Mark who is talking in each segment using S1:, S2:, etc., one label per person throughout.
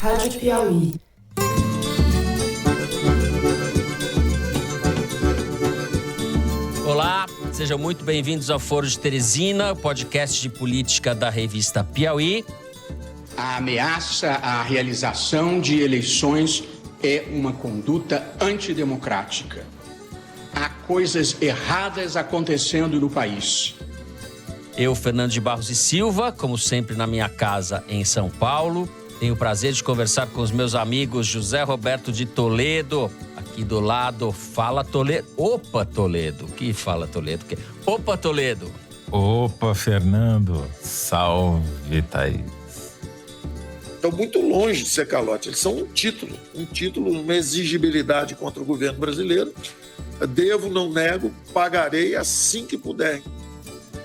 S1: Rádio Piauí.
S2: Olá, sejam muito bem-vindos ao Foro de Teresina, podcast de política da revista Piauí.
S3: A ameaça à realização de eleições é uma conduta antidemocrática. Há coisas erradas acontecendo no país.
S2: Eu, Fernando de Barros e Silva, como sempre na minha casa em São Paulo, tenho o prazer de conversar com os meus amigos José Roberto de Toledo, aqui do lado. Fala, Toledo. Opa, Toledo. Que fala, Toledo? Opa, Toledo.
S4: Opa, Fernando. Salve, Thaís.
S5: Estão muito longe de ser calote. Eles são um título, uma exigibilidade contra o governo brasileiro. Devo, não nego, pagarei assim que puder.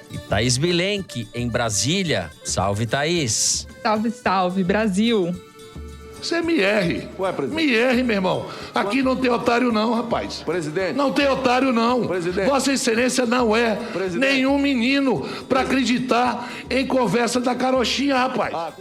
S2: E Thaís Bilenque, em Brasília. Salve, Thaís.
S6: Salve, salve, Brasil.
S7: Você me erre. Ué, presidente? Me erre, meu irmão. Aqui não tem otário não, rapaz.
S8: Presidente.
S7: Não tem otário não.
S8: Presidente.
S7: Vossa Excelência não é nenhum menino para acreditar em conversa da carochinha, rapaz.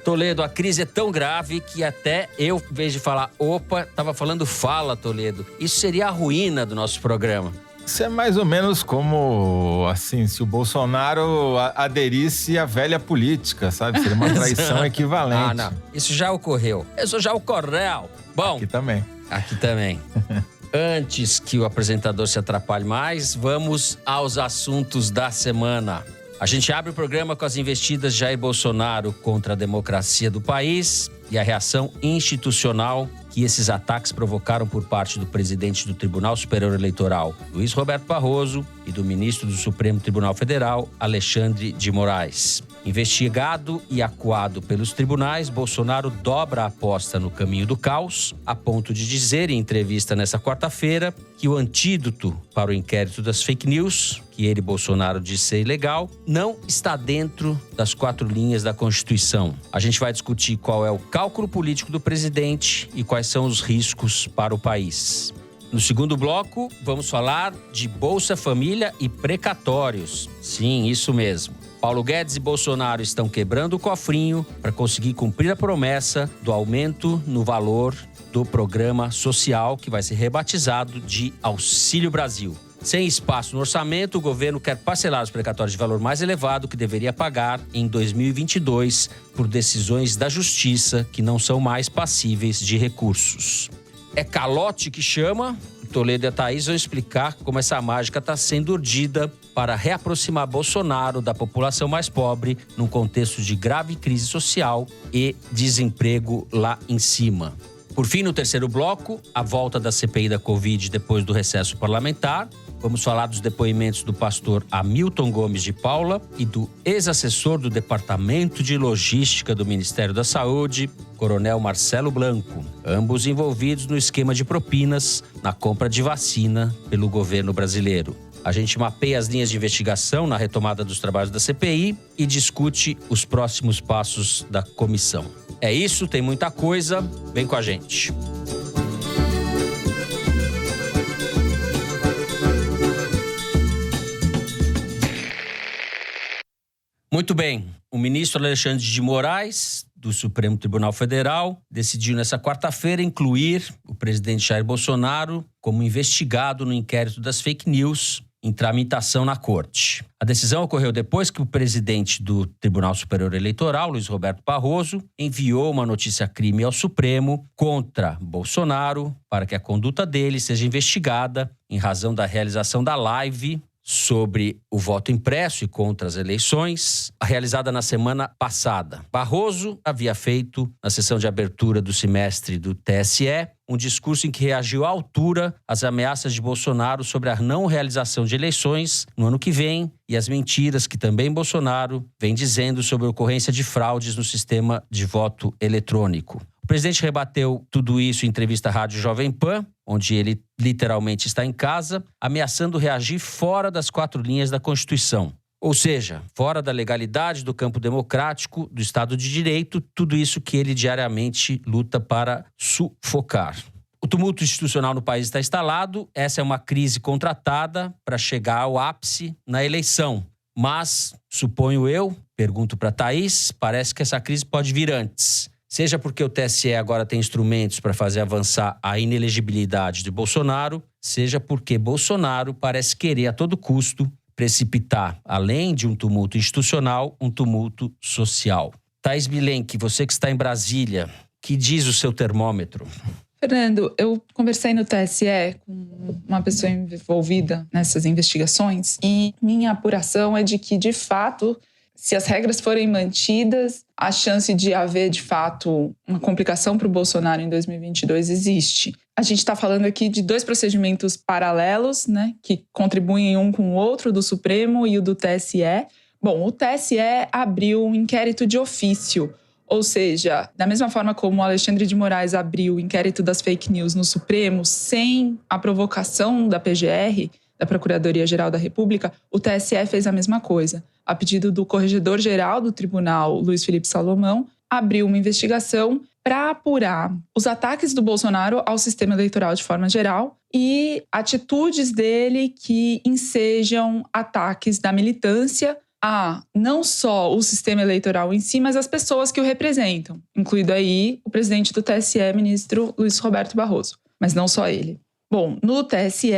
S2: Toledo, a crise é tão grave que até eu, em vez de falar opa, estava falando fala, Toledo. Isso seria a ruína do nosso programa.
S4: Isso é mais ou menos como, assim, se o Bolsonaro aderisse à velha política, sabe? Seria uma traição equivalente.
S2: Não. Isso já ocorreu. Isso já ocorreu. Bom.
S4: Aqui também.
S2: Aqui também. Antes que o apresentador se atrapalhe mais, vamos aos assuntos da semana. A gente abre o programa com as investidas de Jair Bolsonaro contra a democracia do país e a reação institucional que esses ataques provocaram por parte do presidente do Tribunal Superior Eleitoral, Luiz Roberto Barroso, e do ministro do Supremo Tribunal Federal, Alexandre de Moraes. Investigado e acuado pelos tribunais, Bolsonaro dobra a aposta no caminho do caos, a ponto de dizer em entrevista nesta quarta-feira que o antídoto para o inquérito das fake news, que ele, Bolsonaro, disse ser ilegal, não está dentro das 4 linhas da Constituição. A gente vai discutir qual é o cálculo político do presidente e quais são os riscos para o país. No segundo bloco, vamos falar de Bolsa Família e precatórios. Sim, isso mesmo. Paulo Guedes e Bolsonaro estão quebrando o cofrinho para conseguir cumprir a promessa do aumento no valor do programa social, que vai ser rebatizado de Auxílio Brasil. Sem espaço no orçamento, o governo quer parcelar os precatórios de valor mais elevado que deveria pagar em 2022 por decisões da Justiça que não são mais passíveis de recursos. É calote que chama? Toledo e a Thaís vão explicar como essa mágica está sendo urdida para reaproximar Bolsonaro da população mais pobre num contexto de grave crise social e desemprego lá em cima. Por fim, no terceiro bloco, a volta da CPI da Covid depois do recesso parlamentar. Vamos falar dos depoimentos do pastor Hamilton Gomes de Paula e do ex-assessor do Departamento de Logística do Ministério da Saúde, Coronel Marcelo Blanco, ambos envolvidos no esquema de propinas na compra de vacina pelo governo brasileiro. A gente mapeia as linhas de investigação na retomada dos trabalhos da CPI e discute os próximos passos da comissão. É isso, tem muita coisa, vem com a gente. Muito bem, o ministro Alexandre de Moraes, do Supremo Tribunal Federal, decidiu nessa quarta-feira incluir o presidente Jair Bolsonaro como investigado no inquérito das fake news em tramitação na corte. A decisão ocorreu depois que o presidente do Tribunal Superior Eleitoral, Luiz Roberto Barroso, enviou uma notícia-crime ao Supremo contra Bolsonaro para que a conduta dele seja investigada em razão da realização da live sobre o voto impresso e contra as eleições, realizada na semana passada. Barroso havia feito, na sessão de abertura do semestre do TSE, um discurso em que reagiu à altura às ameaças de Bolsonaro sobre a não realização de eleições no ano que vem e as mentiras que também Bolsonaro vem dizendo sobre a ocorrência de fraudes no sistema de voto eletrônico. O presidente rebateu tudo isso em entrevista à Rádio Jovem Pan, onde ele literalmente está em casa, ameaçando reagir fora das 4 linhas da Constituição. Ou seja, fora da legalidade, do campo democrático, do Estado de Direito, tudo isso que ele diariamente luta para sufocar. O tumulto institucional no país está instalado, essa é uma crise contratada para chegar ao ápice na eleição. Mas, suponho eu, pergunto para Thaís, parece que essa crise pode vir antes. seja porque o TSE agora tem instrumentos para fazer avançar a inelegibilidade de Bolsonaro, seja porque Bolsonaro parece querer a todo custo precipitar, além de um tumulto institucional, um tumulto social. Thaís Bilenque, você que está em Brasília, que diz o seu termômetro?
S6: Fernando, eu conversei no TSE com uma pessoa envolvida nessas investigações e minha apuração é de que, de fato, se as regras forem mantidas, a chance de haver, de fato, uma complicação para o Bolsonaro em 2022 existe. A gente está falando aqui de 2 procedimentos paralelos, né, que contribuem um com o outro, do Supremo e o do TSE. Bom, o TSE abriu um inquérito de ofício, ou seja, da mesma forma como o Alexandre de Moraes abriu o inquérito das fake news no Supremo, sem a provocação da PGR, da Procuradoria-Geral da República, o TSE fez a mesma coisa. A pedido do Corregedor-Geral do Tribunal, Luiz Felipe Salomão, abriu uma investigação para apurar os ataques do Bolsonaro ao sistema eleitoral de forma geral e atitudes dele que ensejam ataques da militância a não só o sistema eleitoral em si, mas as pessoas que o representam, incluindo aí o presidente do TSE, ministro Luiz Roberto Barroso, mas não só ele. Bom, no TSE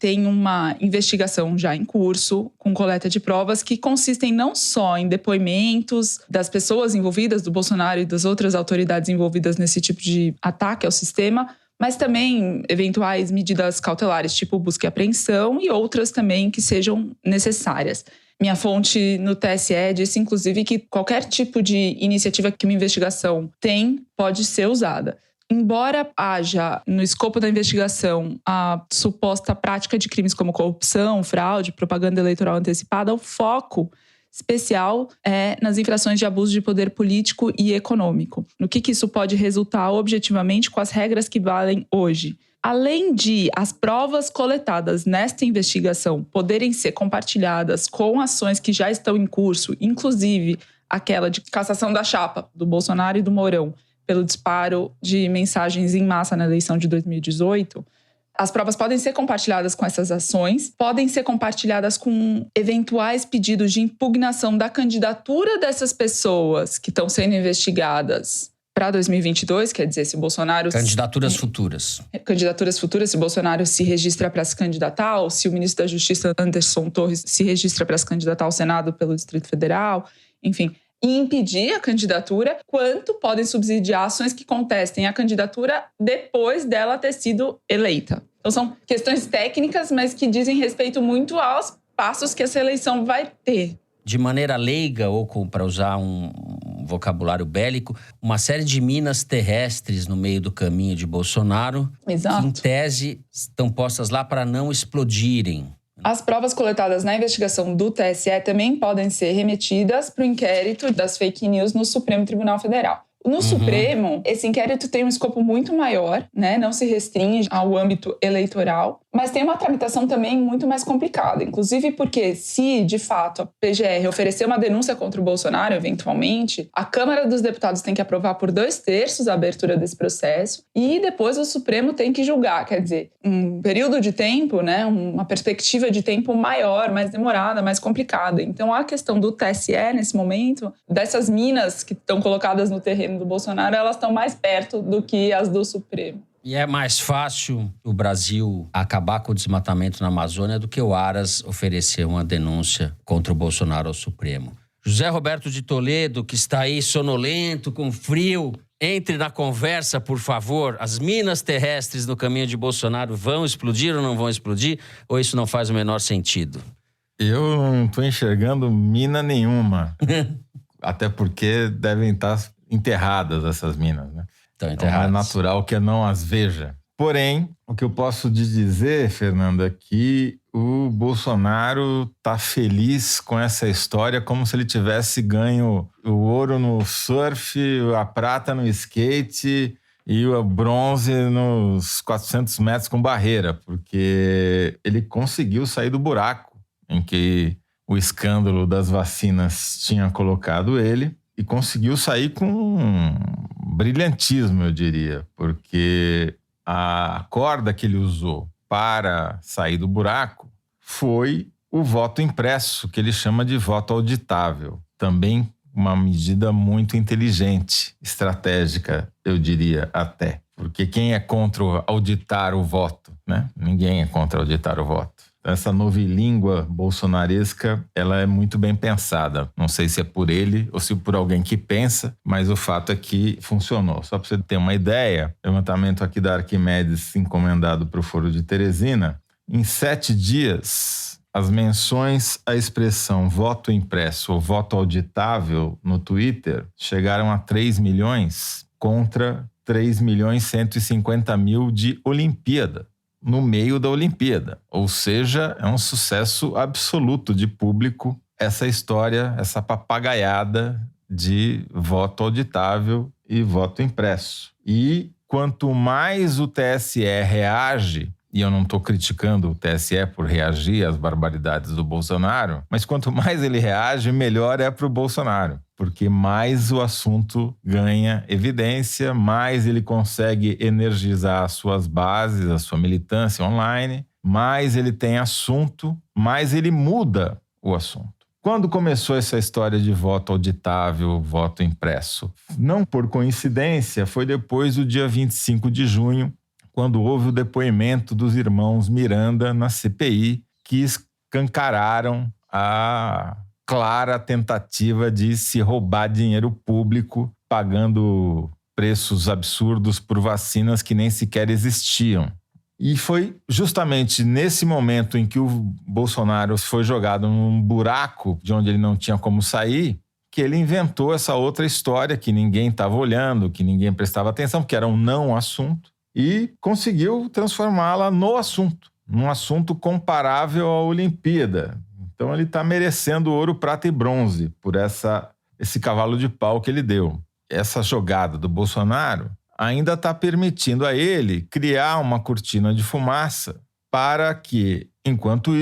S6: tem uma investigação já em curso, com coleta de provas, que consistem não só em depoimentos das pessoas envolvidas, do Bolsonaro e das outras autoridades envolvidas nesse tipo de ataque ao sistema, mas também eventuais medidas cautelares, tipo busca e apreensão, e outras também que sejam necessárias. Minha fonte no TSE disse, inclusive, que qualquer tipo de iniciativa que uma investigação tem pode ser usada. Embora haja, no escopo da investigação, a suposta prática de crimes como corrupção, fraude, propaganda eleitoral antecipada, o foco especial é nas infrações de abuso de poder político e econômico. No que isso pode resultar objetivamente com as regras que valem hoje. Além de as provas coletadas nesta investigação poderem ser compartilhadas com ações que já estão em curso, inclusive aquela de cassação da chapa do Bolsonaro e do Mourão, pelo disparo de mensagens em massa na eleição de 2018, as provas podem ser compartilhadas com essas ações, podem ser compartilhadas com eventuais pedidos de impugnação da candidatura dessas pessoas que estão sendo investigadas para 2022, quer dizer, se o Bolsonaro...
S2: Candidaturas futuras.
S6: Candidaturas futuras, se o Bolsonaro se registra para se candidatar, ou se o ministro da Justiça, Anderson Torres, se registra para se candidatar ao Senado pelo Distrito Federal, enfim... e impedir a candidatura, quanto podem subsidiar ações que contestem a candidatura depois dela ter sido eleita. Então são questões técnicas, mas que dizem respeito muito aos passos que essa eleição vai ter.
S2: De maneira leiga, ou para usar um vocabulário bélico, uma série de minas terrestres no meio do caminho de Bolsonaro,
S6: Exato.
S2: Que em tese estão postas lá para não explodirem.
S6: As provas coletadas na investigação do TSE também podem ser remetidas para o inquérito das fake news no Supremo Tribunal Federal. No Supremo, esse inquérito tem um escopo muito maior, né? Não se restringe ao âmbito eleitoral, mas tem uma tramitação também muito mais complicada. Inclusive porque, se de fato a PGR oferecer uma denúncia contra o Bolsonaro, eventualmente, a Câmara dos Deputados tem que aprovar por 2/3 a abertura desse processo e depois o Supremo tem que julgar. Quer dizer, um período de tempo, né? Uma perspectiva de tempo maior, mais demorada, mais complicada. Então, a questão do TSE, nesse momento, dessas minas que estão colocadas no terreno do Bolsonaro, elas estão mais perto do que as do Supremo.
S2: E é mais fácil o Brasil acabar com o desmatamento na Amazônia do que o Aras oferecer uma denúncia contra o Bolsonaro ao Supremo. José Roberto de Toledo, que está aí sonolento, com frio, entre na conversa, por favor. As minas terrestres no caminho de Bolsonaro vão explodir ou não vão explodir? Ou isso não faz o menor sentido?
S4: Eu não estou enxergando mina nenhuma. Até porque devem estar enterradas essas minas, né?
S2: Estão
S4: Então é natural que eu não as veja. Porém, o que eu posso te dizer, Fernando, é que o Bolsonaro está feliz com essa história como se ele tivesse ganho o ouro no surf, a prata no skate e o bronze nos 400 metros com barreira, porque ele conseguiu sair do buraco em que o escândalo das vacinas tinha colocado ele e conseguiu sair com brilhantismo, eu diria, porque a corda que ele usou para sair do buraco foi o voto impresso, que ele chama de voto auditável. Também uma medida muito inteligente, estratégica, eu diria até. Porque quem é contra auditar o voto, né? Ninguém é contra auditar o voto. Essa novilíngua bolsonaresca, ela é muito bem pensada. Não sei se é por ele ou se por alguém que pensa, mas o fato é que funcionou. Só para você ter uma ideia, levantamento aqui da Arquimedes encomendado para o Foro de Teresina, em 7 dias, as menções à expressão voto impresso ou voto auditável no Twitter chegaram a 3 milhões contra 3.150.000 de Olimpíada, no meio da Olimpíada. Ou seja, é um sucesso absoluto de público essa história, essa papagaiada de voto auditável e voto impresso. E quanto mais o TSE reage, e eu não estou criticando o TSE por reagir às barbaridades do Bolsonaro, mas quanto mais ele reage, melhor é para o Bolsonaro, porque mais o assunto ganha evidência, mais ele consegue energizar as suas bases, a sua militância online, mais ele tem assunto, mais ele muda o assunto. Quando começou essa história de voto auditável, voto impresso? Não por coincidência, foi depois do dia 25 de junho, quando houve o depoimento dos irmãos Miranda na CPI, que escancararam a clara tentativa de se roubar dinheiro público, pagando preços absurdos por vacinas que nem sequer existiam. E foi justamente nesse momento em que o Bolsonaro foi jogado num buraco de onde ele não tinha como sair, que ele inventou essa outra história que ninguém estava olhando, que ninguém prestava atenção, que era um não assunto, e conseguiu transformá-la no assunto, num assunto comparável à Olimpíada. Então ele está merecendo ouro, prata e bronze por esse cavalo de pau que ele deu. Essa jogada do Bolsonaro ainda está permitindo a ele criar uma cortina de fumaça para que, enquanto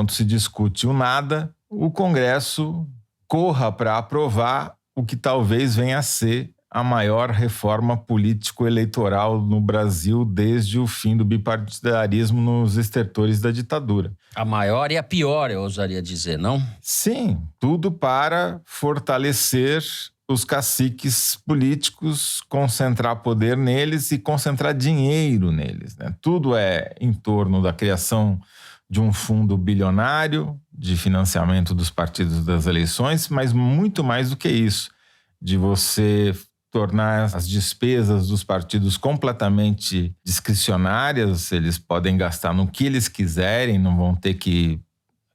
S4: se discute o nada, o Congresso corra para aprovar o que talvez venha a ser a maior reforma político-eleitoral no Brasil desde o fim do bipartidarismo nos estertores da ditadura.
S2: A maior e a pior, eu ousaria dizer, não?
S4: Sim, tudo para fortalecer os caciques políticos, concentrar poder neles e concentrar dinheiro neles, né? Tudo é em torno da criação de um fundo bilionário de financiamento dos partidos das eleições, mas muito mais do que isso, de você tornar as despesas dos partidos completamente discricionárias. Eles podem gastar no que eles quiserem, não vão ter que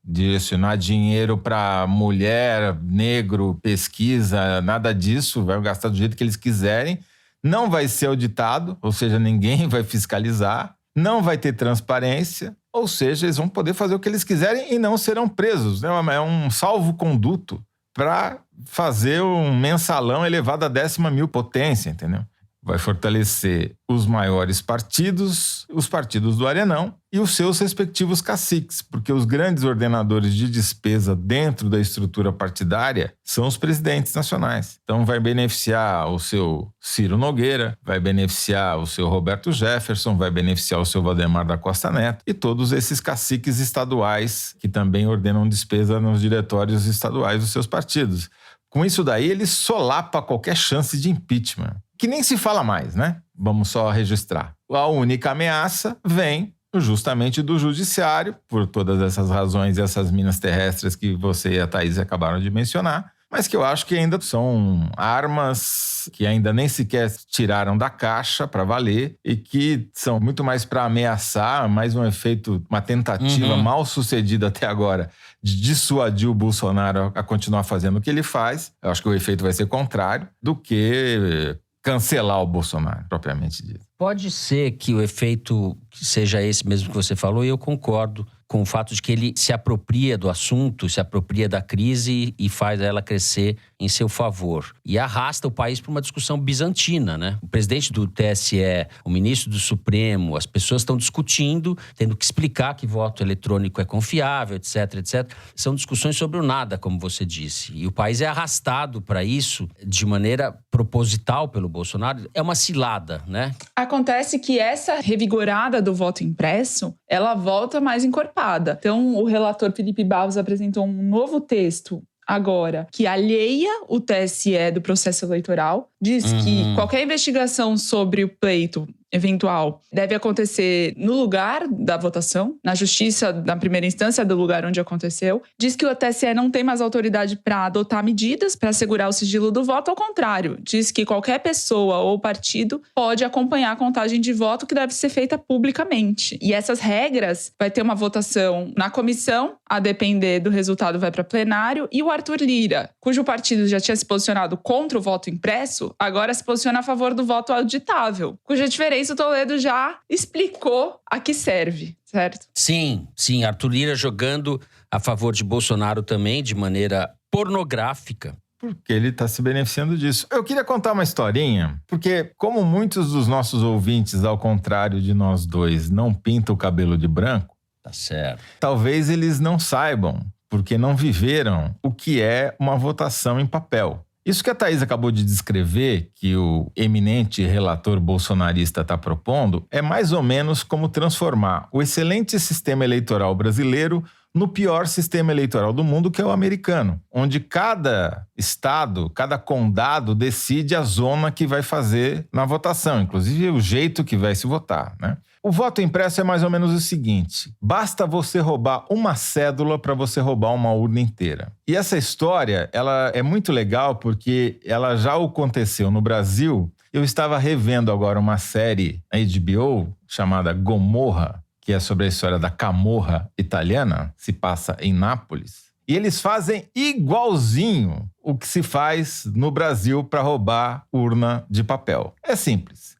S4: direcionar dinheiro para mulher, negro, pesquisa, nada disso, vai gastar do jeito que eles quiserem. Não vai ser auditado, ou seja, ninguém vai fiscalizar, não vai ter transparência, ou seja, eles vão poder fazer o que eles quiserem e não serão presos, né? É um salvo-conduto para fazer um mensalão elevado à 10.000 potência, entendeu? Vai fortalecer os maiores partidos, os partidos do Arenão e os seus respectivos caciques, porque os grandes ordenadores de despesa dentro da estrutura partidária são os presidentes nacionais. Então vai beneficiar o seu Ciro Nogueira, vai beneficiar o seu Roberto Jefferson, vai beneficiar o seu Valdemar da Costa Neto e todos esses caciques estaduais que também ordenam despesa nos diretórios estaduais dos seus partidos. Com isso daí, ele solapa qualquer chance de impeachment, que nem se fala mais, né? Vamos só registrar. A única ameaça vem justamente do judiciário, por todas essas razões e essas minas terrestres que você e a Thaís acabaram de mencionar, mas que eu acho que ainda são armas que ainda nem sequer tiraram da caixa para valer e que são muito mais para ameaçar, mais um efeito, uma tentativa mal sucedida até agora de dissuadir o Bolsonaro a continuar fazendo o que ele faz. Eu acho que o efeito vai ser contrário do que cancelar o Bolsonaro, propriamente dito.
S2: Pode ser que o efeito seja esse mesmo que você falou, e eu concordo com o fato de que ele se apropria do assunto, se apropria da crise e faz ela crescer em seu favor. E arrasta o país para uma discussão bizantina, né? O presidente do TSE, o ministro do Supremo, as pessoas estão discutindo, tendo que explicar que voto eletrônico é confiável, etc, etc. São discussões sobre o nada, como você disse. E o país é arrastado para isso de maneira proposital pelo Bolsonaro. É uma cilada, né?
S6: Acontece que essa revigorada do voto impresso, ela volta mais encorpada. Então, o relator Felipe Barros apresentou um novo texto agora que alheia o TSE do processo eleitoral, diz que qualquer investigação sobre o pleito eventual deve acontecer no lugar da votação, na justiça, na primeira instância do lugar onde aconteceu. Diz que o TSE não tem mais autoridade para adotar medidas para assegurar o sigilo do voto, ao contrário. Diz que qualquer pessoa ou partido pode acompanhar a contagem de voto que deve ser feita publicamente. E essas regras, vai ter uma votação na comissão, a depender do resultado vai para plenário, e o Arthur Lira, cujo partido já tinha se posicionado contra o voto impresso, agora se posiciona a favor do voto auditável, cuja diferença o Toledo já explicou a que serve, certo?
S2: Sim. Arthur Lira jogando a favor de Bolsonaro também, de maneira pornográfica.
S4: Porque ele está se beneficiando disso. Eu queria contar uma historinha, porque como muitos dos nossos ouvintes, ao contrário de nós dois, não pintam o cabelo de branco,
S2: Tá certo.
S4: talvez eles não saibam, porque não viveram o que é uma votação em papel. Isso que a Thaís acabou de descrever, que o eminente relator bolsonarista está propondo, é mais ou menos como transformar o excelente sistema eleitoral brasileiro no pior sistema eleitoral do mundo, que é o americano, onde cada estado, cada condado decide a zona que vai fazer na votação, inclusive o jeito que vai se votar, né? O voto impresso é mais ou menos o seguinte: basta você roubar uma cédula para você roubar uma urna inteira. E essa história, ela é muito legal porque ela já aconteceu no Brasil. Eu estava revendo agora uma série na HBO chamada Gomorra, que é sobre a história da Camorra italiana, se passa em Nápoles. E eles fazem igualzinho o que se faz no Brasil para roubar urna de papel. É simples.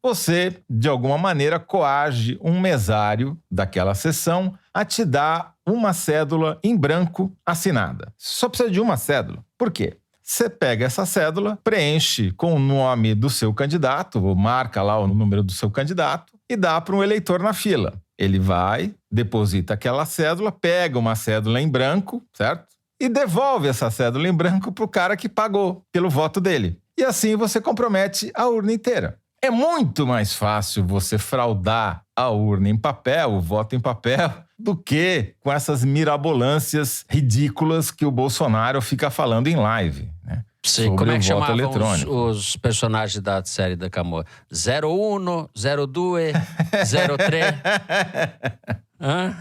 S4: Você, de alguma maneira, coage um mesário daquela sessão a te dar uma cédula em branco assinada. Só precisa de uma cédula. Por quê? Você pega essa cédula, preenche com o nome do seu candidato, ou marca lá o número do seu candidato, e dá para um eleitor na fila. Ele vai, deposita aquela cédula, pega uma cédula em branco, certo? E devolve essa cédula em branco para o cara que pagou pelo voto dele. E assim você compromete a urna inteira. É muito mais fácil você fraudar a urna em papel, o voto em papel, do que com essas mirabolâncias ridículas que o Bolsonaro fica falando em live, né?
S2: Sim,
S4: Sobre
S2: como é que
S4: o voto
S2: chamavam
S4: eletrônico.
S2: os personagens da série da Camorra? 01, 02, 03. Hã?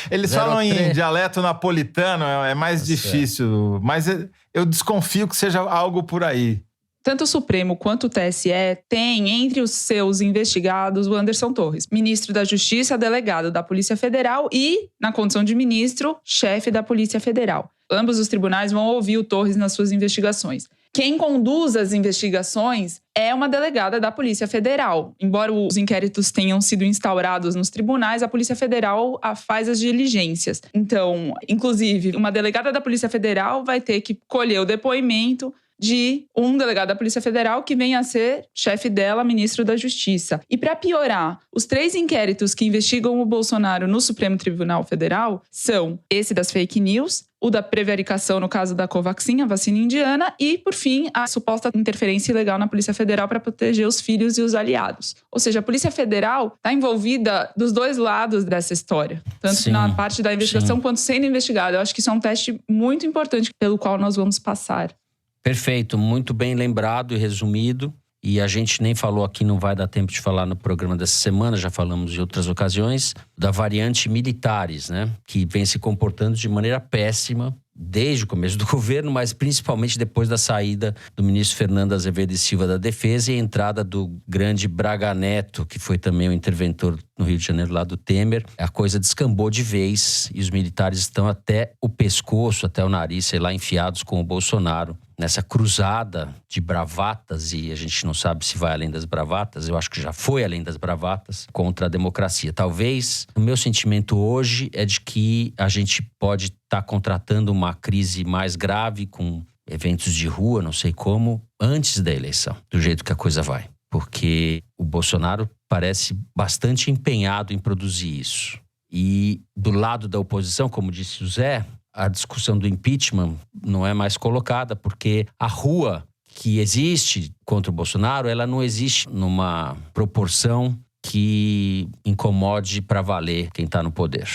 S4: Eles falam em
S2: 03.
S4: dialeto napolitano, é mais difícil, mas eu desconfio que seja algo por aí.
S6: Tanto o Supremo quanto o TSE têm entre os seus investigados o Anderson Torres, ministro da Justiça, delegado da Polícia Federal e, na condição de ministro, chefe da Polícia Federal. Ambos os tribunais vão ouvir o Torres nas suas investigações. Quem conduz as investigações é uma delegada da Polícia Federal. Embora os inquéritos tenham sido instaurados nos tribunais, a Polícia Federal faz as diligências. Então, inclusive, uma delegada da Polícia Federal vai ter que colher o depoimento de um delegado da Polícia Federal que venha a ser chefe dela, ministro da Justiça. E para piorar, os 3 inquéritos que investigam o Bolsonaro no Supremo Tribunal Federal são esse das fake news, o da prevaricação no caso da Covaxin, a vacina indiana, e, por fim, a suposta interferência ilegal na Polícia Federal para proteger os filhos e os aliados. Ou seja, a Polícia Federal está envolvida dos 2 lados dessa história, tanto na parte da investigação quanto sendo investigada. Eu acho que isso é um teste muito importante pelo qual nós vamos passar.
S2: Perfeito, muito bem lembrado e resumido. E a gente nem falou aqui, não vai dar tempo de falar no programa dessa semana, já falamos em outras ocasiões, da variante militares, né? Que vem se comportando de maneira péssima desde o começo do governo, mas principalmente depois da saída do ministro Fernando Azevedo e Silva da Defesa e a entrada do grande Braga Neto, que foi também o interventor no Rio de Janeiro lá do Temer. A coisa descambou de vez e os militares estão até o pescoço, até o nariz, sei lá, enfiados com o Bolsonaro. Nessa cruzada de bravatas, e a gente não sabe se vai além das bravatas, eu acho que já foi além das bravatas, contra a democracia. Talvez, o meu sentimento hoje é de que a gente pode estar contratando uma crise mais grave, com eventos de rua, não sei como, antes da eleição, do jeito que a coisa vai. Porque o Bolsonaro parece bastante empenhado em produzir isso. E do lado da oposição, como disse o Zé, a discussão do impeachment não é mais colocada, porque a rua que existe contra o Bolsonaro, ela não existe numa proporção que incomode para valer quem está no poder.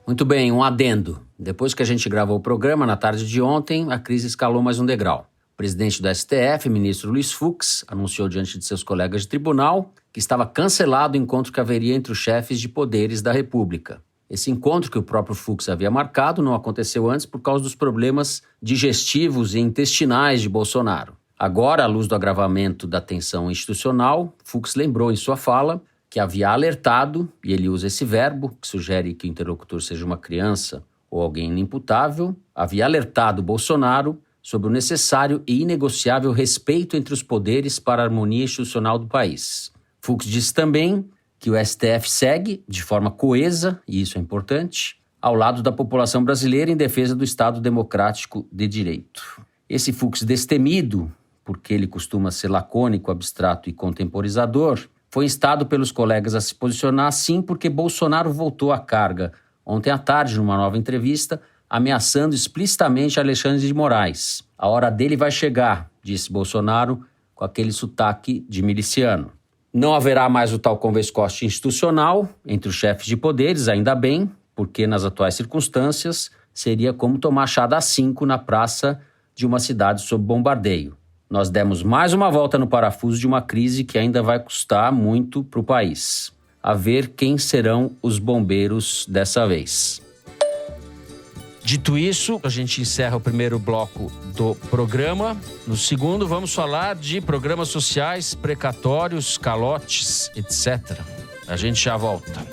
S2: Muito bem, um adendo. Depois que a gente gravou o programa, na tarde de ontem, a crise escalou mais um degrau. O presidente do STF, ministro Luiz Fux, anunciou diante de seus colegas de tribunal que estava cancelado o encontro que haveria entre os chefes de poderes da República. Esse encontro que o próprio Fux havia marcado não aconteceu antes por causa dos problemas digestivos e intestinais de Bolsonaro. Agora, à luz do agravamento da tensão institucional, Fux lembrou em sua fala que havia alertado, e ele usa esse verbo, que sugere que o interlocutor seja uma criança ou alguém inimputável, havia alertado Bolsonaro sobre o necessário e inegociável respeito entre os poderes para a harmonia institucional do país. Fux disse também que o STF segue, de forma coesa, e isso é importante, ao lado da população brasileira em defesa do Estado democrático de direito. Esse Fux destemido, porque ele costuma ser lacônico, abstrato e contemporizador, foi instado pelos colegas a se posicionar sim porque Bolsonaro voltou à carga ontem à tarde numa nova entrevista, ameaçando explicitamente Alexandre de Moraes. A hora dele vai chegar, disse Bolsonaro, com aquele sotaque de miliciano. Não haverá mais o tal converscote institucional entre os chefes de poderes, ainda bem, porque nas atuais circunstâncias seria como tomar chá das 5 na praça de uma cidade sob bombardeio. Nós demos mais uma volta no parafuso de uma crise que ainda vai custar muito para o país. A ver quem serão os bombeiros dessa vez. Dito isso, a gente encerra o primeiro bloco do programa. No segundo, vamos falar de programas sociais, precatórios, calotes, etc. A gente já volta.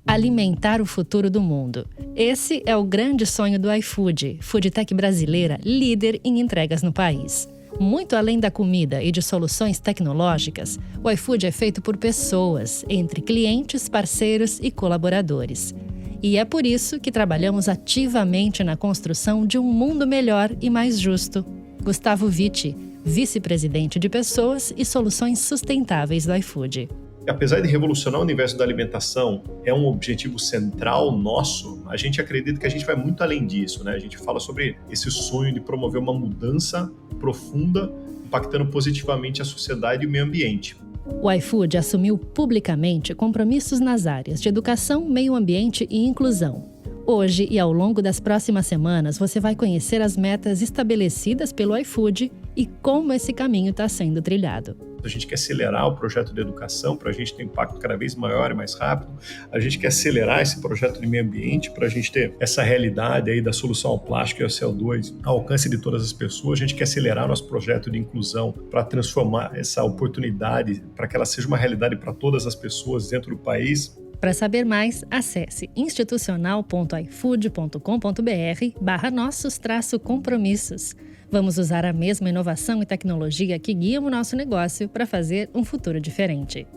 S1: Alimentar o futuro do mundo. Esse é o grande sonho do iFood, foodtech brasileira líder em entregas no país. Muito além da comida e de soluções tecnológicas, o iFood é feito por pessoas, entre clientes, parceiros e colaboradores. E é por isso que trabalhamos ativamente na construção de um mundo melhor e mais justo. Gustavo Vitti, vice-presidente de Pessoas e Soluções Sustentáveis do iFood.
S8: Apesar de revolucionar o universo da alimentação, é um objetivo central nosso, a gente acredita que a gente vai muito além disso, né? A gente fala sobre esse sonho de promover uma mudança profunda, impactando positivamente a sociedade e o meio ambiente.
S1: O iFood assumiu publicamente compromissos nas áreas de educação, meio ambiente e inclusão. Hoje e ao longo das próximas semanas, você vai conhecer as metas estabelecidas pelo iFood e como esse caminho está sendo trilhado.
S8: A gente quer acelerar o projeto de educação para a gente ter um impacto cada vez maior e mais rápido. A gente quer acelerar esse projeto de meio ambiente para a gente ter essa realidade aí da solução ao plástico e ao CO2 ao alcance de todas as pessoas. A gente quer acelerar nosso projeto de inclusão para transformar essa oportunidade para que ela seja uma realidade para todas as pessoas dentro do país.
S1: Para saber mais, acesse institucional.ifood.com.br/nossos-compromissos. Vamos usar a mesma inovação e tecnologia que guiam o nosso negócio para fazer um futuro diferente.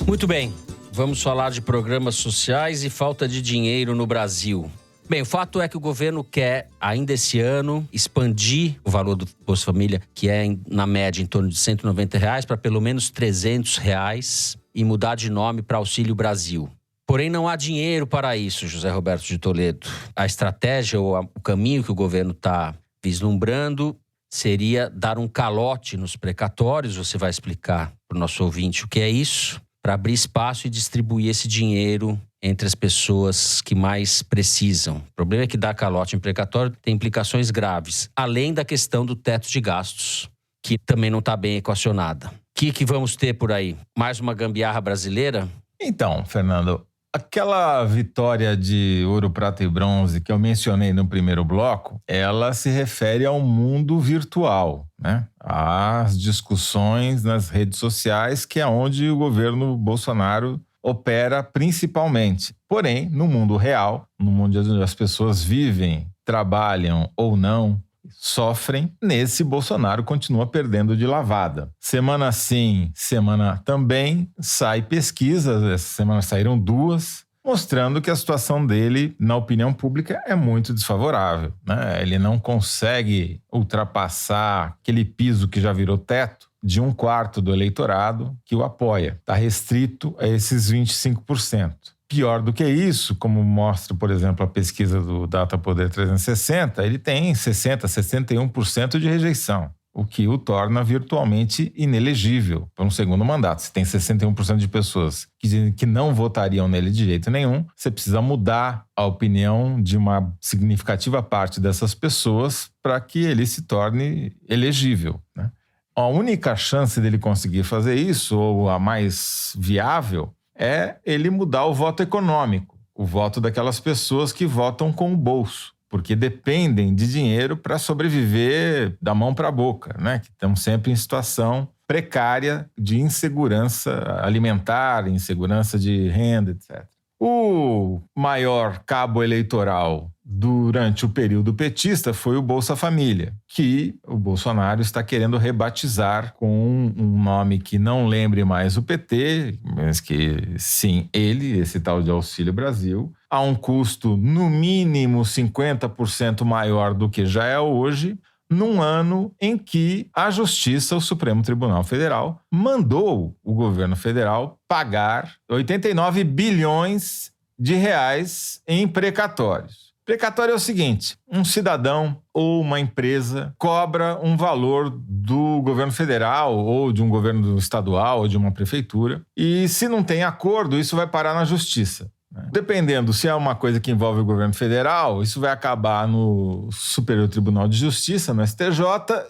S2: Muito bem, vamos falar de programas sociais e falta de dinheiro no Brasil. Bem, o fato é que o governo quer, ainda esse ano, expandir o valor do Bolsa Família, que é, na média, em torno de R$190, para pelo menos R$300 e mudar de nome para Auxílio Brasil. Porém, não há dinheiro para isso, José Roberto de Toledo. A estratégia ou o caminho que o governo está vislumbrando seria dar um calote nos precatórios. Você vai explicar para o nosso ouvinte o que é isso, para abrir espaço e distribuir esse dinheiro entre as pessoas que mais precisam. O problema é que dar calote em precatório tem implicações graves, além da questão do teto de gastos, que também não está bem equacionada. O que vamos ter por aí? Mais uma gambiarra brasileira?
S4: Então, Fernando, aquela vitória de ouro, prata e bronze que eu mencionei no primeiro bloco, ela se refere ao mundo virtual, né? Às discussões nas redes sociais, que é onde o governo Bolsonaro opera principalmente. Porém, no mundo real, no mundo onde as pessoas vivem, trabalham ou não, sofrem, nesse Bolsonaro continua perdendo de lavada. Semana sim, semana também, sai pesquisas, essa semana saíram 2, mostrando que a situação dele, na opinião pública, é muito desfavorável, né? Ele não consegue ultrapassar aquele piso que já virou teto de 1/4 do eleitorado que o apoia. Está restrito a esses 25%. Pior do que isso, como mostra, por exemplo, a pesquisa do Datapoder 360, ele tem 60%, 61% de rejeição, o que o torna virtualmente inelegível para um segundo mandato. Se tem 61% de pessoas que não votariam nele de jeito nenhum, você precisa mudar a opinião de uma significativa parte dessas pessoas para que ele se torne elegível, né? A única chance dele conseguir fazer isso, ou a mais viável, é ele mudar o voto econômico, o voto daquelas pessoas que votam com o bolso, porque dependem de dinheiro para sobreviver da mão para a boca, né? Que estão sempre em situação precária de insegurança alimentar, insegurança de renda, etc. O maior cabo eleitoral durante o período petista foi o Bolsa Família, que o Bolsonaro está querendo rebatizar com um nome que não lembre mais o PT, mas que sim, esse tal de Auxílio Brasil, a um custo no mínimo 50% maior do que já é hoje, num ano em que a Justiça, o Supremo Tribunal Federal, mandou o governo federal pagar 89 bilhões de reais em precatórios. Precatório é o seguinte: um cidadão ou uma empresa cobra um valor do governo federal ou de um governo estadual ou de uma prefeitura e, se não tem acordo, isso vai parar na Justiça. Dependendo se é uma coisa que envolve o governo federal, isso vai acabar no Superior Tribunal de Justiça, no STJ,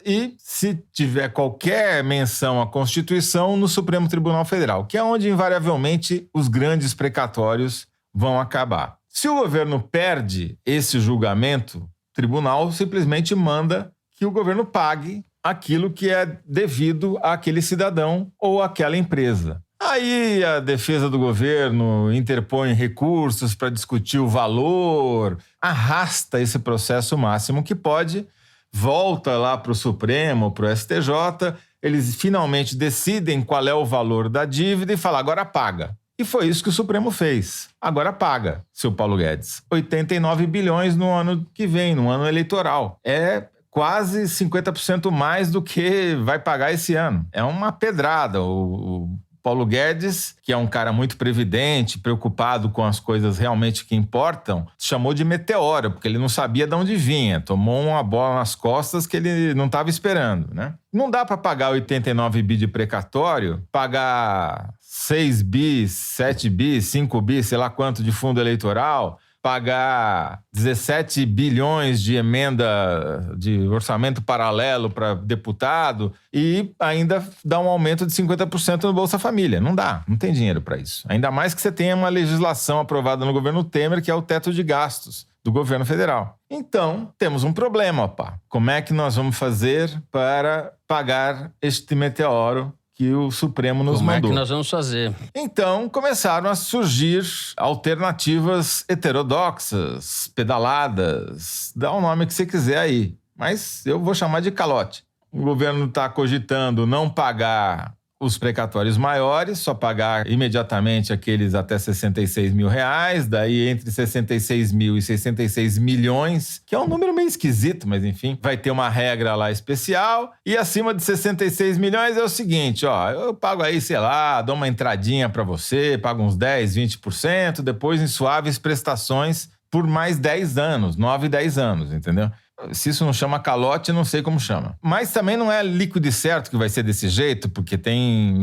S4: e se tiver qualquer menção à Constituição, no Supremo Tribunal Federal, que é onde invariavelmente os grandes precatórios vão acabar. Se o governo perde esse julgamento, o tribunal simplesmente manda que o governo pague aquilo que é devido àquele cidadão ou àquela empresa. Aí a defesa do governo interpõe recursos para discutir o valor, arrasta esse processo o máximo que pode, volta lá para o Supremo, para o STJ, eles finalmente decidem qual é o valor da dívida e falam, agora paga. E foi isso que o Supremo fez. Agora paga, seu Paulo Guedes. 89 bilhões no ano que vem, no ano eleitoral. É quase 50% mais do que vai pagar esse ano. É uma pedrada. O Paulo Guedes, que é um cara muito previdente, preocupado com as coisas realmente que importam, chamou de meteoro, porque ele não sabia de onde vinha. Tomou uma bola nas costas que ele não estava esperando, né? Não dá para pagar 89 bi de precatório, pagar 6 bi, 7 bi, 5 bi, sei lá quanto de fundo eleitoral, pagar 17 bilhões de emenda de orçamento paralelo para deputado e ainda dar um aumento de 50% no Bolsa Família. Não dá, não tem dinheiro para isso. Ainda mais que você tenha uma legislação aprovada no governo Temer, que é o teto de gastos do governo federal. Então, temos um problema, opa. Como é que nós vamos fazer para pagar este meteoro que o Supremo nos mandou?
S2: Como é que nós vamos fazer?
S4: Então, começaram a surgir alternativas heterodoxas, pedaladas, dá o nome que você quiser aí, mas eu vou chamar de calote. O governo está cogitando não pagar os precatórios maiores, só pagar imediatamente aqueles até 66 mil reais, daí entre 66 mil e 66 milhões, que é um número meio esquisito, mas enfim, vai ter uma regra lá especial, e acima de 66 milhões é o seguinte, ó, eu pago aí, sei lá, dou uma entradinha para você, pago uns 10, 20%, depois em suaves prestações por mais 10 anos, 9, 10 anos, entendeu? Se isso não chama calote, não sei como chama. Mas também não é líquido e certo que vai ser desse jeito, porque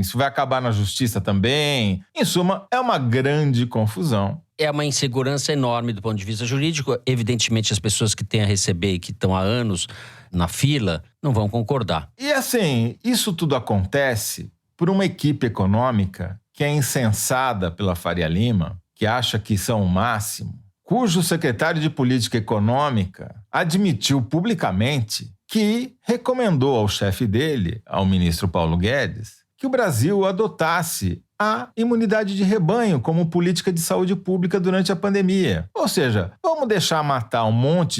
S4: isso vai acabar na justiça também. Em suma, é uma grande confusão.
S2: É uma insegurança enorme do ponto de vista jurídico. Evidentemente, as pessoas que têm a receber e que estão há anos na fila não vão concordar.
S4: E assim, isso tudo acontece por uma equipe econômica que é incensada pela Faria Lima, que acha que são o máximo, cujo secretário de Política Econômica admitiu publicamente que recomendou ao chefe dele, ao ministro Paulo Guedes, que o Brasil adotasse a imunidade de rebanho como política de saúde pública durante a pandemia. Ou seja, vamos deixar matar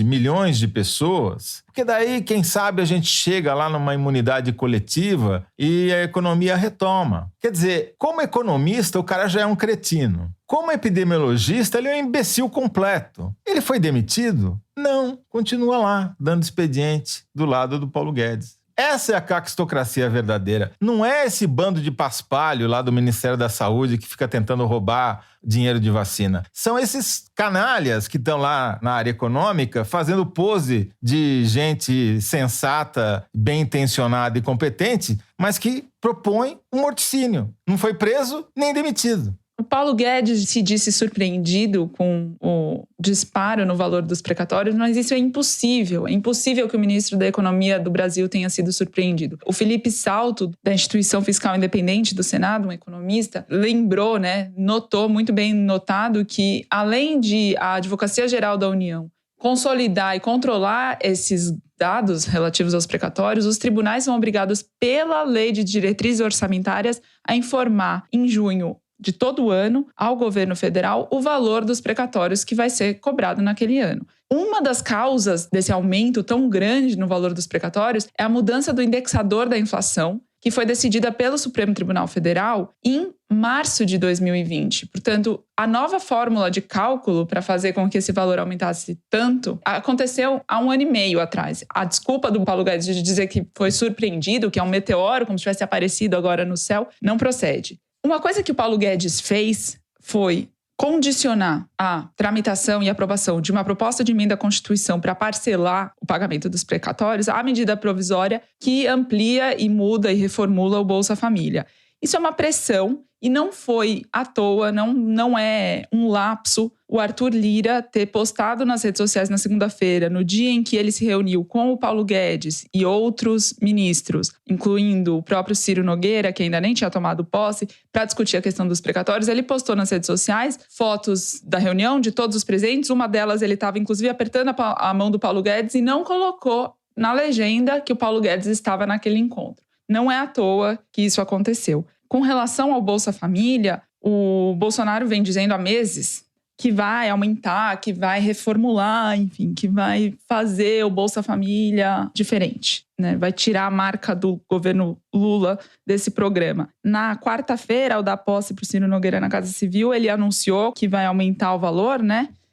S4: milhões de pessoas, porque daí, quem sabe, a gente chega lá numa imunidade coletiva e a economia retoma. Quer dizer, como economista, o cara já é um cretino. Como epidemiologista, ele é um imbecil completo. Ele foi demitido? Não, continua lá, dando expediente do lado do Paulo Guedes. Essa é a caquistocracia verdadeira. Não é esse bando de paspalho lá do Ministério da Saúde que fica tentando roubar dinheiro de vacina. São esses canalhas que estão lá na área econômica fazendo pose de gente sensata, bem intencionada e competente, mas que propõe um morticínio. Não foi preso nem demitido.
S6: O Paulo Guedes se disse surpreendido com o disparo no valor dos precatórios, mas isso é impossível. É impossível que o ministro da Economia do Brasil tenha sido surpreendido. O Felipe Salto, da Instituição Fiscal Independente do Senado, um economista, lembrou, notou, muito bem notado, que além de a Advocacia Geral da União consolidar e controlar esses dados relativos aos precatórios, os tribunais são obrigados pela Lei de Diretrizes Orçamentárias a informar em junho de todo ano ao governo federal o valor dos precatórios que vai ser cobrado naquele ano. Uma das causas desse aumento tão grande no valor dos precatórios é a mudança do indexador da inflação, que foi decidida pelo Supremo Tribunal Federal em março de 2020. Portanto, a nova fórmula de cálculo para fazer com que esse valor aumentasse tanto aconteceu há 1 ano e meio atrás. A desculpa do Paulo Guedes de dizer que foi surpreendido, que é um meteoro, como se tivesse aparecido agora no céu, não procede. Uma coisa que o Paulo Guedes fez foi condicionar a tramitação e aprovação de uma proposta de emenda à Constituição para parcelar o pagamento dos precatórios à medida provisória que amplia e muda e reformula o Bolsa Família. Isso é uma pressão e não foi à toa, não é um lapso o Arthur Lira ter postado nas redes sociais na segunda-feira, no dia em que ele se reuniu com o Paulo Guedes e outros ministros, incluindo o próprio Ciro Nogueira, que ainda nem tinha tomado posse, para discutir a questão dos precatórios. Ele postou nas redes sociais fotos da reunião de todos os presentes. Uma delas ele estava, inclusive, apertando a mão do Paulo Guedes e não colocou na legenda que o Paulo Guedes estava naquele encontro. Não é à toa que isso aconteceu. Com relação ao Bolsa Família, o Bolsonaro vem dizendo há meses que vai aumentar, que vai reformular, enfim, que vai fazer o Bolsa Família diferente, Vai tirar a marca do governo Lula desse programa. Na quarta-feira, ao dar posse para o Ciro Nogueira na Casa Civil, ele anunciou que vai aumentar o valor,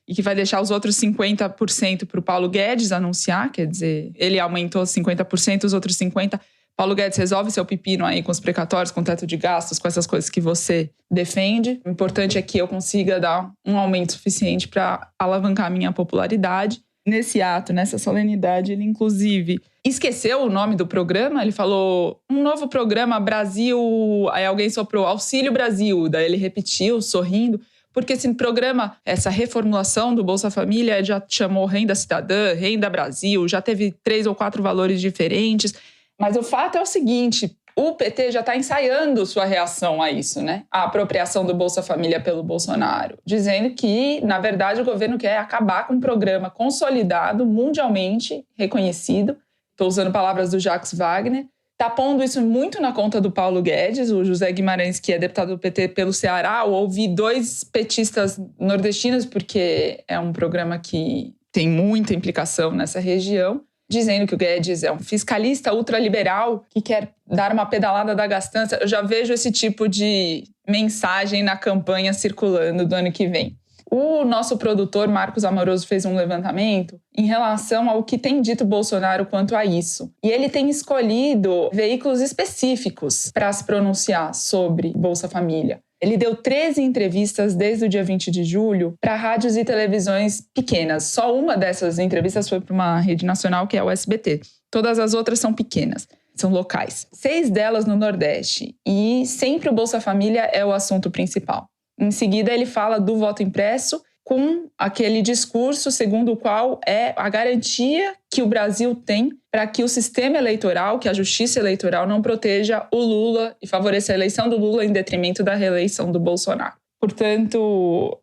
S6: e que vai deixar os outros 50% para o Paulo Guedes anunciar, quer dizer, ele aumentou 50%, os outros 50%. Paulo Guedes resolve seu pepino aí com os precatórios, com o teto de gastos, com essas coisas que você defende. O importante é que eu consiga dar um aumento suficiente para alavancar a minha popularidade. Nesse ato, nessa solenidade, ele inclusive esqueceu o nome do programa. Ele falou, um novo programa Brasil... Aí alguém soprou, Auxílio Brasil. Daí ele repetiu, sorrindo. Porque esse programa, essa reformulação do Bolsa Família já chamou Renda Cidadã, Renda Brasil, já teve 3 ou 4 valores diferentes. Mas o fato é o seguinte, o PT já está ensaiando sua reação a isso, A apropriação do Bolsa Família pelo Bolsonaro, dizendo que, na verdade, o governo quer acabar com um programa consolidado, mundialmente reconhecido. Estou usando palavras do Jacques Wagner. Está pondo isso muito na conta do Paulo Guedes, o José Guimarães, que é deputado do PT pelo Ceará. Eu ouvi 2 petistas nordestinos, porque é um programa que tem muita implicação nessa região, dizendo que o Guedes é um fiscalista ultraliberal que quer dar uma pedalada da gastança. Eu já vejo esse tipo de mensagem na campanha circulando do ano que vem. O nosso produtor, Marcos Amoroso, fez um levantamento em relação ao que tem dito Bolsonaro quanto a isso. E ele tem escolhido veículos específicos para se pronunciar sobre Bolsa Família. Ele deu 13 entrevistas desde o dia 20 de julho para rádios e televisões pequenas. Só uma dessas entrevistas foi para uma rede nacional, que é o SBT. Todas as outras são pequenas, são locais. 6 delas no Nordeste. E sempre o Bolsa Família é o assunto principal. Em seguida, ele fala do voto impresso com aquele discurso segundo o qual é a garantia que o Brasil tem para que o sistema eleitoral, que a justiça eleitoral não proteja o Lula e favoreça a eleição do Lula em detrimento da reeleição do Bolsonaro. Portanto,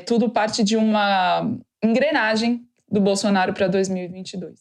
S6: tudo parte de uma engrenagem do Bolsonaro para 2022.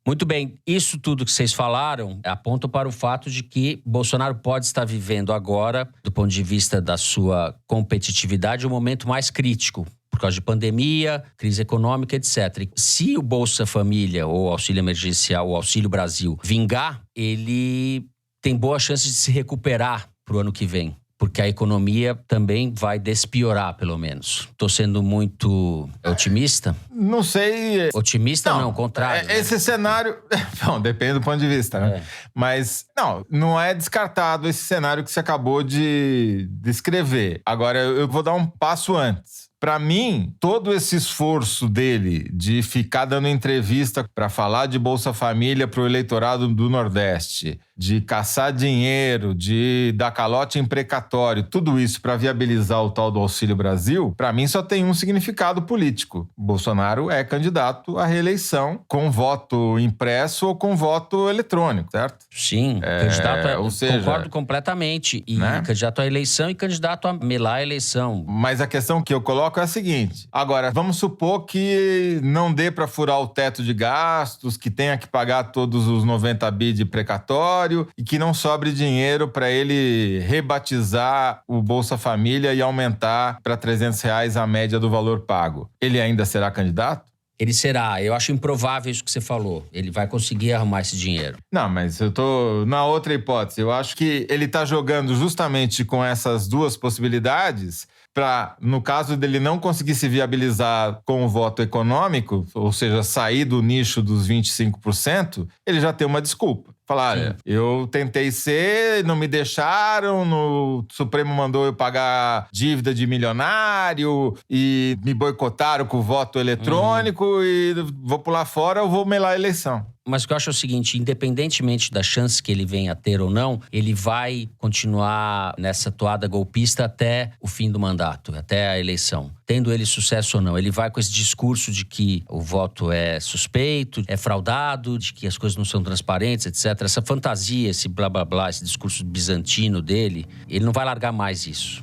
S2: Muito bem, isso tudo que vocês falaram aponta para o fato de que Bolsonaro pode estar vivendo agora, do ponto de vista da sua competitividade, um momento mais crítico, por causa de pandemia, crise econômica, etc. Se o Bolsa Família, ou Auxílio Emergencial, ou Auxílio Brasil vingar, ele tem boa chance de se recuperar para o ano que vem. Porque a economia também vai despiorar, pelo menos. Estou sendo muito otimista?
S4: Não sei.
S2: Otimista não, contrário.
S4: Esse cenário... Bom, depende do ponto de vista, né? Mas, não é descartado esse cenário que você acabou de descrever. Agora, eu vou dar um passo antes. Para mim, todo esse esforço dele de ficar dando entrevista para falar de Bolsa Família para o eleitorado do Nordeste, de caçar dinheiro, de dar calote em precatório, tudo isso para viabilizar o tal do Auxílio Brasil, para mim só tem um significado político. Bolsonaro é candidato à reeleição com voto impresso ou com voto eletrônico, certo?
S2: Sim, candidato
S4: ou seja,
S2: concordo completamente. E candidato à eleição e candidato a melar a eleição.
S4: Mas a questão que eu coloco é a seguinte. Agora, vamos supor que não dê para furar o teto de gastos, que tenha que pagar todos os 90 bi de precatório e que não sobre dinheiro para ele rebatizar o Bolsa Família e aumentar para R$300 a média do valor pago. Ele ainda será candidato?
S2: Ele será. Eu acho improvável isso que você falou. Ele vai conseguir arrumar esse dinheiro.
S4: Não, mas eu tô na outra hipótese. Eu acho que ele tá jogando justamente com essas duas possibilidades para, no caso dele não conseguir se viabilizar com o voto econômico, ou seja, sair do nicho dos 25%, ele já tem uma desculpa. Falar, olha, eu tentei ser, não me deixaram, o Supremo mandou eu pagar dívida de milionário e me boicotaram com o voto eletrônico e vou pular fora, eu vou melar a eleição.
S2: Mas o que eu acho é o seguinte, independentemente da chance que ele venha a ter ou não, ele vai continuar nessa toada golpista até o fim do mandato, até a eleição. Tendo ele sucesso ou não, ele vai com esse discurso de que o voto é suspeito, é fraudado, de que as coisas não são transparentes, etc. Essa fantasia, esse blá blá blá, esse discurso bizantino dele, ele não vai largar mais isso.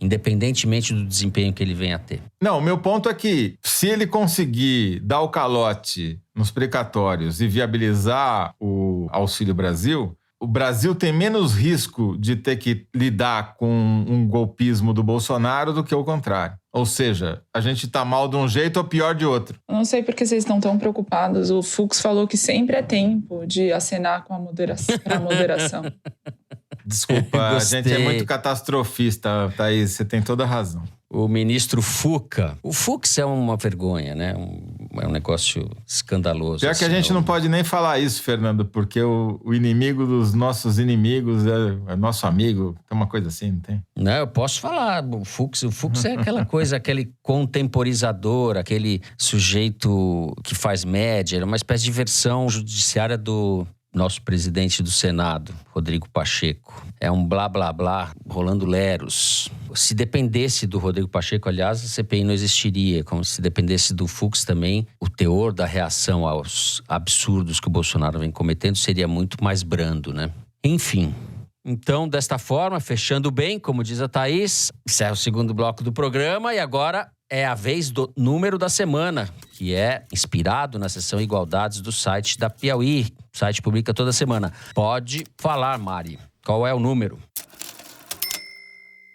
S2: Independentemente do desempenho que ele venha a ter.
S4: Não, o meu ponto é que se ele conseguir dar o calote nos precatórios e viabilizar o Auxílio Brasil, o Brasil tem menos risco de ter que lidar com um golpismo do Bolsonaro do que o contrário. Ou seja, a gente tá mal de um jeito ou pior de outro.
S6: Eu não sei por que vocês estão tão preocupados. O Fux falou que sempre é tempo de acenar com a moderação.
S4: Desculpa, a gente é muito catastrofista, Thaís, você tem toda a razão.
S2: O ministro Fuca. O Fux é uma vergonha, né? É um negócio escandaloso.
S4: Pior que a gente não pode nem falar isso, Fernando, porque o inimigo dos nossos inimigos é nosso amigo. Tem uma coisa assim, não tem?
S2: Não, eu posso falar. O Fux é aquela coisa, aquele contemporizador, aquele sujeito que faz média. É uma espécie de versão judiciária do nosso presidente do Senado, Rodrigo Pacheco. É um blá, blá, blá, rolando leros. Se dependesse do Rodrigo Pacheco, aliás, a CPI não existiria. Como se dependesse do Fux também, o teor da reação aos absurdos que o Bolsonaro vem cometendo seria muito mais brando, né? Enfim. Então, desta forma, fechando bem, como diz a Thaís, encerra o segundo bloco do programa e agora é a vez do número da semana, que é inspirado na seção Igualdades do site da Piauí. O site publica toda semana. Pode falar, Mari. Qual é o número?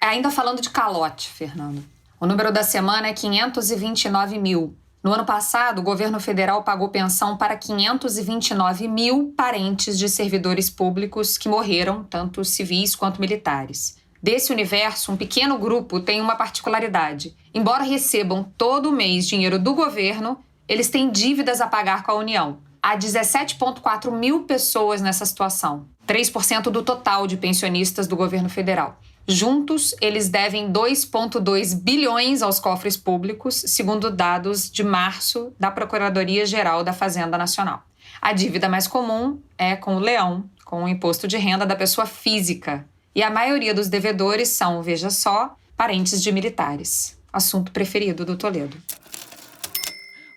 S9: Ainda falando de calote, Fernando. O número da semana é 529 mil. No ano passado, o governo federal pagou pensão para 529 mil parentes de servidores públicos que morreram, tanto civis quanto militares. Desse universo, um pequeno grupo tem uma particularidade. Embora recebam todo mês dinheiro do governo, eles têm dívidas a pagar com a União. Há 17,4 mil pessoas nessa situação, 3% do total de pensionistas do governo federal. Juntos, eles devem 2,2 bilhões aos cofres públicos, segundo dados de março da Procuradoria-Geral da Fazenda Nacional. A dívida mais comum é com o leão, com o imposto de renda da pessoa física. E a maioria dos devedores são, veja só, parentes de militares. Assunto preferido do Toledo.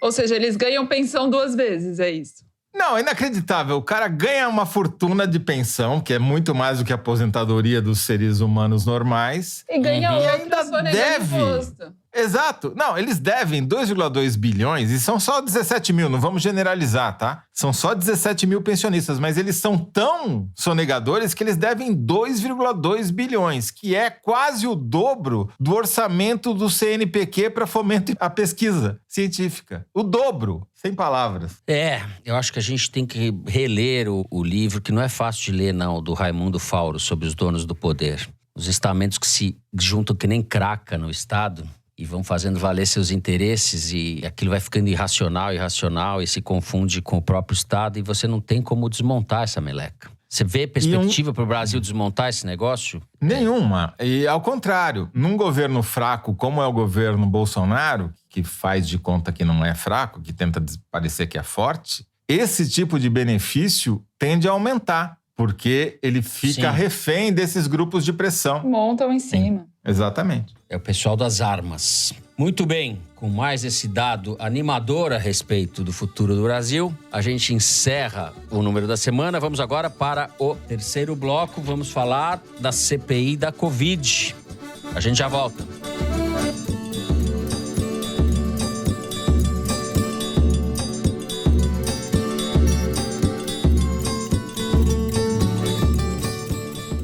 S6: Ou seja, eles ganham pensão 2 vezes, é isso?
S4: Não, é inacreditável. O cara ganha uma fortuna de pensão, que é muito mais do que a aposentadoria dos seres humanos normais.
S6: E ganha
S4: e ainda
S6: deve.
S4: Exato. Não, eles devem 2,2 bilhões e são só 17 mil, não vamos generalizar, tá? São só 17 mil pensionistas, mas eles são tão sonegadores que eles devem 2,2 bilhões, que é quase o dobro do orçamento do CNPq para fomento à pesquisa científica. O dobro, sem palavras.
S2: Eu acho que a gente tem que reler o livro, que não é fácil de ler, não, do Raimundo Fauro, sobre os donos do poder. Os estamentos que se juntam que nem craca no Estado e vão fazendo valer seus interesses, e aquilo vai ficando irracional e se confunde com o próprio Estado, e você não tem como desmontar essa meleca. Você vê perspectiva para o Brasil desmontar esse negócio?
S4: Nenhuma. E ao contrário, num governo fraco como é o governo Bolsonaro, que faz de conta que não é fraco, que tenta parecer que é forte, esse tipo de benefício tende a aumentar, porque ele fica refém desses grupos de pressão.
S6: Montam em cima.
S4: Exatamente.
S2: É o pessoal das armas. Muito bem, com mais esse dado animador a respeito do futuro do Brasil, a gente encerra o número da semana. Vamos agora para o terceiro bloco. Vamos falar da CPI da Covid. A gente já volta.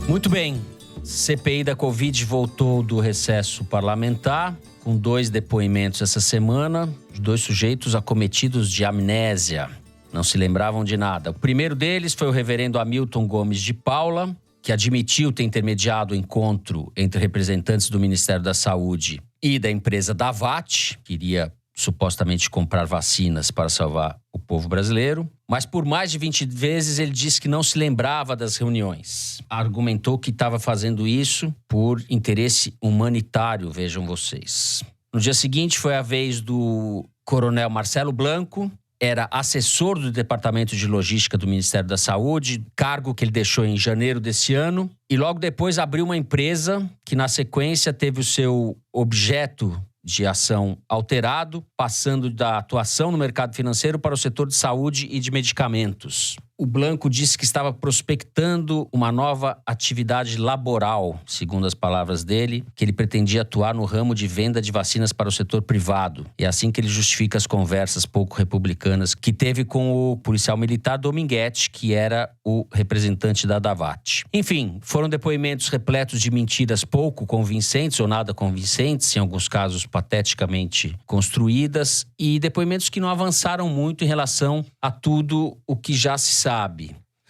S2: Muito bem, CPI da Covid voltou do recesso parlamentar, com 2 depoimentos essa semana, de 2 sujeitos acometidos de amnésia, não se lembravam de nada. O primeiro deles foi o reverendo Hamilton Gomes de Paula, que admitiu ter intermediado o encontro entre representantes do Ministério da Saúde e da empresa Davat, que iria supostamente comprar vacinas para salvar o povo brasileiro. Mas por mais de 20 vezes ele disse que não se lembrava das reuniões. Argumentou que estava fazendo isso por interesse humanitário, vejam vocês. No dia seguinte foi a vez do coronel Marcelo Blanco, era assessor do Departamento de Logística do Ministério da Saúde, cargo que ele deixou em janeiro desse ano. E logo depois abriu uma empresa que, na sequência, teve o seu objeto de ação alterado, passando da atuação no mercado financeiro para o setor de saúde e de medicamentos. O Blanco disse que estava prospectando uma nova atividade laboral, segundo as palavras dele, que ele pretendia atuar no ramo de venda de vacinas para o setor privado. E é assim que ele justifica as conversas pouco republicanas que teve com o policial militar Dominguete, que era o representante da Davat. Enfim, foram depoimentos repletos de mentiras pouco convincentes ou nada convincentes, em alguns casos pateticamente construídas, e depoimentos que não avançaram muito em relação a tudo o que já se sabe.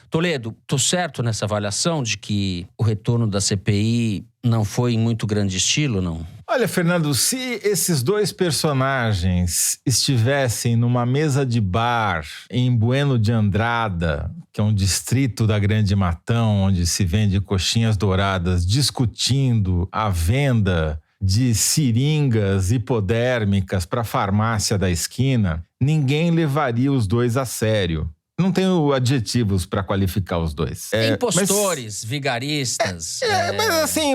S2: Toledo, tô certo nessa avaliação de que o retorno da CPI não foi em muito grande estilo, não?
S4: Olha, Fernando, se esses 2 personagens estivessem numa mesa de bar em Bueno de Andrada, que é um distrito da Grande Matão, onde se vende coxinhas douradas, discutindo a venda de seringas hipodérmicas para a farmácia da esquina, ninguém levaria os 2 a sério. Não tenho adjetivos para qualificar os 2.
S2: Impostores, vigaristas.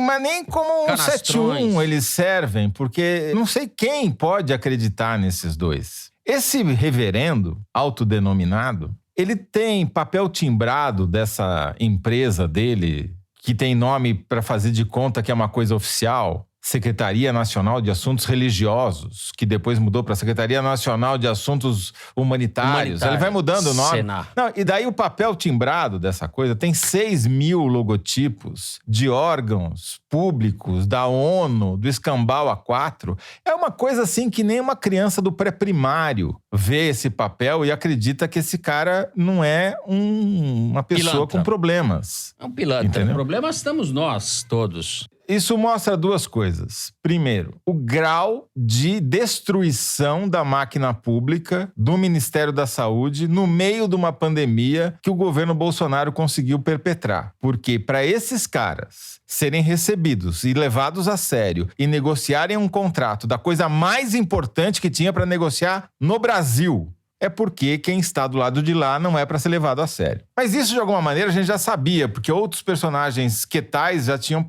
S4: Mas nem como um 71 eles servem, porque não sei quem pode acreditar nesses 2. Esse reverendo, autodenominado, ele tem papel timbrado dessa empresa dele, que tem nome para fazer de conta que é uma coisa oficial, Secretaria Nacional de Assuntos Religiosos, que depois mudou para Secretaria Nacional de Assuntos Humanitários. Ele vai mudando o nome. Não, e daí o papel timbrado dessa coisa tem 6 mil logotipos de órgãos públicos, da ONU, do Escambau A4. É uma coisa assim que nem uma criança do pré-primário vê esse papel e acredita que esse cara não é uma pessoa
S2: pilantra.
S4: Com problemas.
S2: É um pilantra.
S4: Entendeu?
S2: Problemas estamos nós todos.
S4: Isso mostra 2 coisas. Primeiro, o grau de destruição da máquina pública do Ministério da Saúde no meio de uma pandemia que o governo Bolsonaro conseguiu perpetrar. Porque para esses caras serem recebidos e levados a sério e negociarem um contrato da coisa mais importante que tinha para negociar no Brasil, é porque quem está do lado de lá não é para ser levado a sério. Mas isso, de alguma maneira, a gente já sabia, porque outros personagens quetais já tinham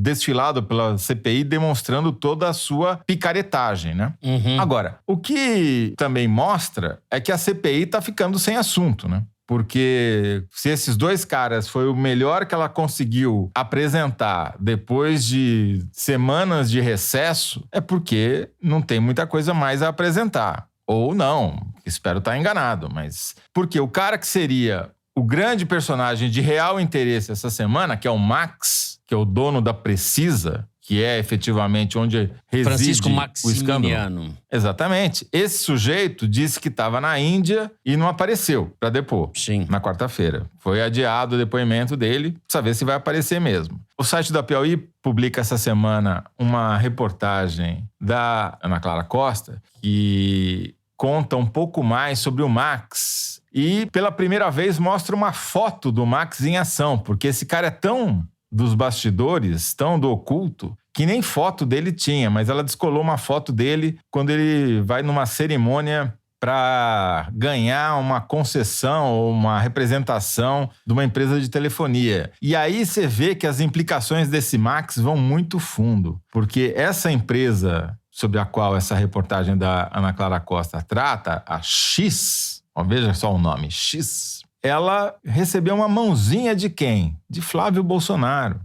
S4: desfilado pela CPI, demonstrando toda a sua picaretagem, né? Agora, o que também mostra é que a CPI está ficando sem assunto, né? Porque se esses dois caras foi o melhor que ela conseguiu apresentar depois de semanas de recesso, é porque não tem muita coisa mais a apresentar. Ou não, espero estar enganado, mas... Porque o cara que seria o grande personagem de real interesse essa semana, que é o Max, que é o dono da Precisa, que é efetivamente onde reside
S2: Francisco
S4: o escândalo.
S2: Maximiano.
S4: Exatamente. Esse sujeito disse que estava na Índia e não apareceu para depor.
S2: Sim.
S4: Na quarta-feira. Foi adiado o depoimento dele, para saber se vai aparecer mesmo. O site da Piauí publica essa semana uma reportagem da Ana Clara Costa que conta um pouco mais sobre o Max e pela primeira vez mostra uma foto do Max em ação, porque esse cara é tão dos bastidores, tão do oculto, que nem foto dele tinha, mas ela descolou uma foto dele quando ele vai numa cerimônia para ganhar uma concessão ou uma representação de uma empresa de telefonia. E aí você vê que as implicações desse Max vão muito fundo, porque essa empresa sobre a qual essa reportagem da Ana Clara Costa trata, a X, ó, veja só o nome, X, ela recebeu uma mãozinha de quem? De Flávio Bolsonaro,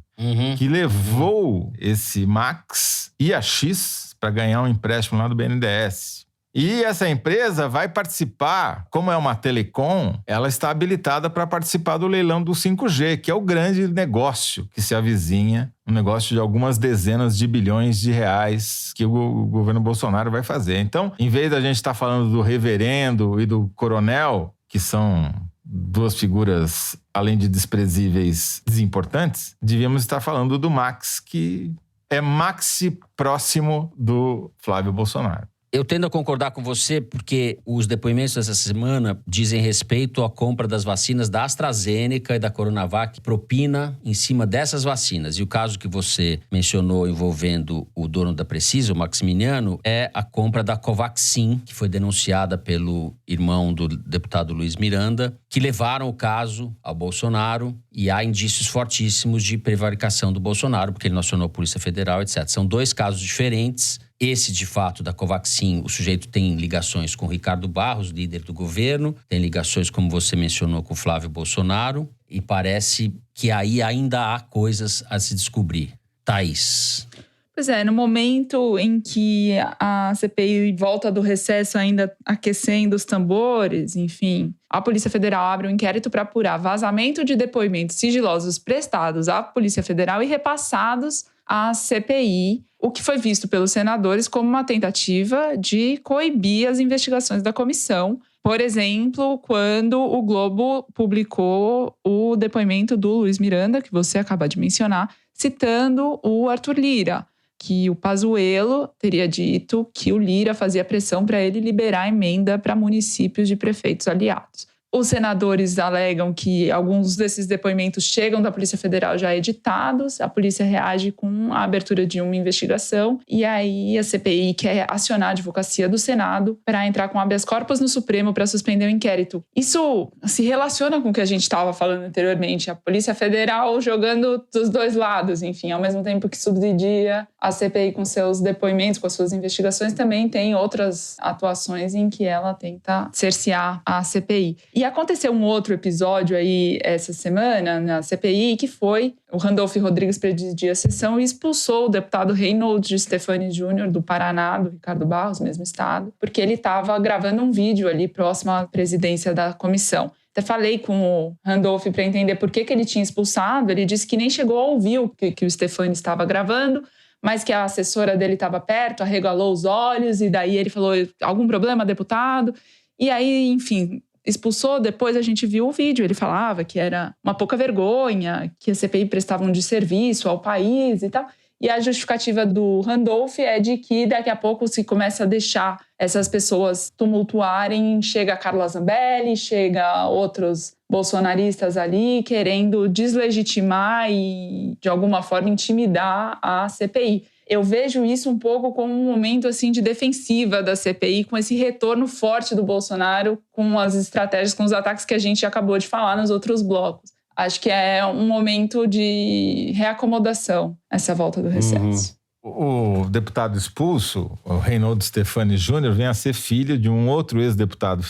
S4: que levou esse Max e a X para ganhar um empréstimo lá do BNDES. E essa empresa vai participar, como é uma telecom, ela está habilitada para participar do leilão do 5G, que é o grande negócio que se avizinha, um negócio de algumas dezenas de bilhões de reais que o governo Bolsonaro vai fazer. Então, em vez da gente estar falando do reverendo e do coronel, que são duas figuras, além de desprezíveis, desimportantes, devíamos estar falando do Max, que é maxi próximo do Flávio Bolsonaro.
S2: Eu tendo a concordar com você porque os depoimentos dessa semana dizem respeito à compra das vacinas da AstraZeneca e da Coronavac, propina em cima dessas vacinas. E o caso que você mencionou envolvendo o dono da Precisa, o Maximiano, é a compra da Covaxin, que foi denunciada pelo irmão do deputado Luiz Miranda, que levaram o caso ao Bolsonaro e há indícios fortíssimos de prevaricação do Bolsonaro, porque ele não acionou a Polícia Federal, etc. São dois casos diferentes. Esse, de fato, da Covaxin, o sujeito tem ligações com o Ricardo Barros, líder do governo, tem ligações, como você mencionou, com o Flávio Bolsonaro, e parece que aí ainda há coisas a se descobrir. Thaís.
S6: Pois é, no momento em que a CPI volta do recesso ainda aquecendo os tambores, enfim, a Polícia Federal abre um inquérito para apurar vazamento de depoimentos sigilosos prestados à Polícia Federal e repassados à CPI, o que foi visto pelos senadores como uma tentativa de coibir as investigações da comissão. Por exemplo, quando o Globo publicou o depoimento do Luiz Miranda, que você acaba de mencionar, citando o Arthur Lira, que o Pazuello teria dito que o Lira fazia pressão para ele liberar a emenda para municípios de prefeitos aliados. Os senadores alegam que alguns desses depoimentos chegam da Polícia Federal já editados, a polícia reage com a abertura de uma investigação e aí a CPI quer acionar a advocacia do Senado para entrar com habeas corpus no Supremo para suspender o inquérito. Isso se relaciona com o que a gente estava falando anteriormente, a Polícia Federal jogando dos dois lados, enfim, ao mesmo tempo que subsidia a CPI com seus depoimentos, com as suas investigações, também tem outras atuações em que ela tenta cercear a CPI. E aconteceu um outro episódio aí essa semana na CPI, que foi o Randolph Rodrigues presidir a sessão e expulsou o deputado Reinhold Stefani Jr. do Paraná, do Ricardo Barros, mesmo estado, porque ele estava gravando um vídeo ali próximo à presidência da comissão. Até falei com o Randolph para entender por que ele tinha expulsado. Ele disse que nem chegou a ouvir o que o Stefani estava gravando, mas que a assessora dele estava perto, arregalou os olhos e daí ele falou, algum problema, deputado? E aí, enfim, expulsou. Depois a gente viu o vídeo, ele falava que era uma pouca vergonha, que a CPI prestava um desserviço ao país e tal. E a justificativa do Randolph é de que daqui a pouco se começa a deixar essas pessoas tumultuarem, chega a Carla Zambelli, chega outros bolsonaristas ali querendo deslegitimar e, de alguma forma, intimidar a CPI. Eu vejo isso um pouco como um momento assim, de defensiva da CPI, com esse retorno forte do Bolsonaro, com as estratégias, com os ataques que a gente acabou de falar nos outros blocos. Acho que é um momento de reacomodação, essa volta do recesso.
S4: O deputado expulso, o Reinaldo Stefanes Júnior, vem a ser filho de um outro ex-deputado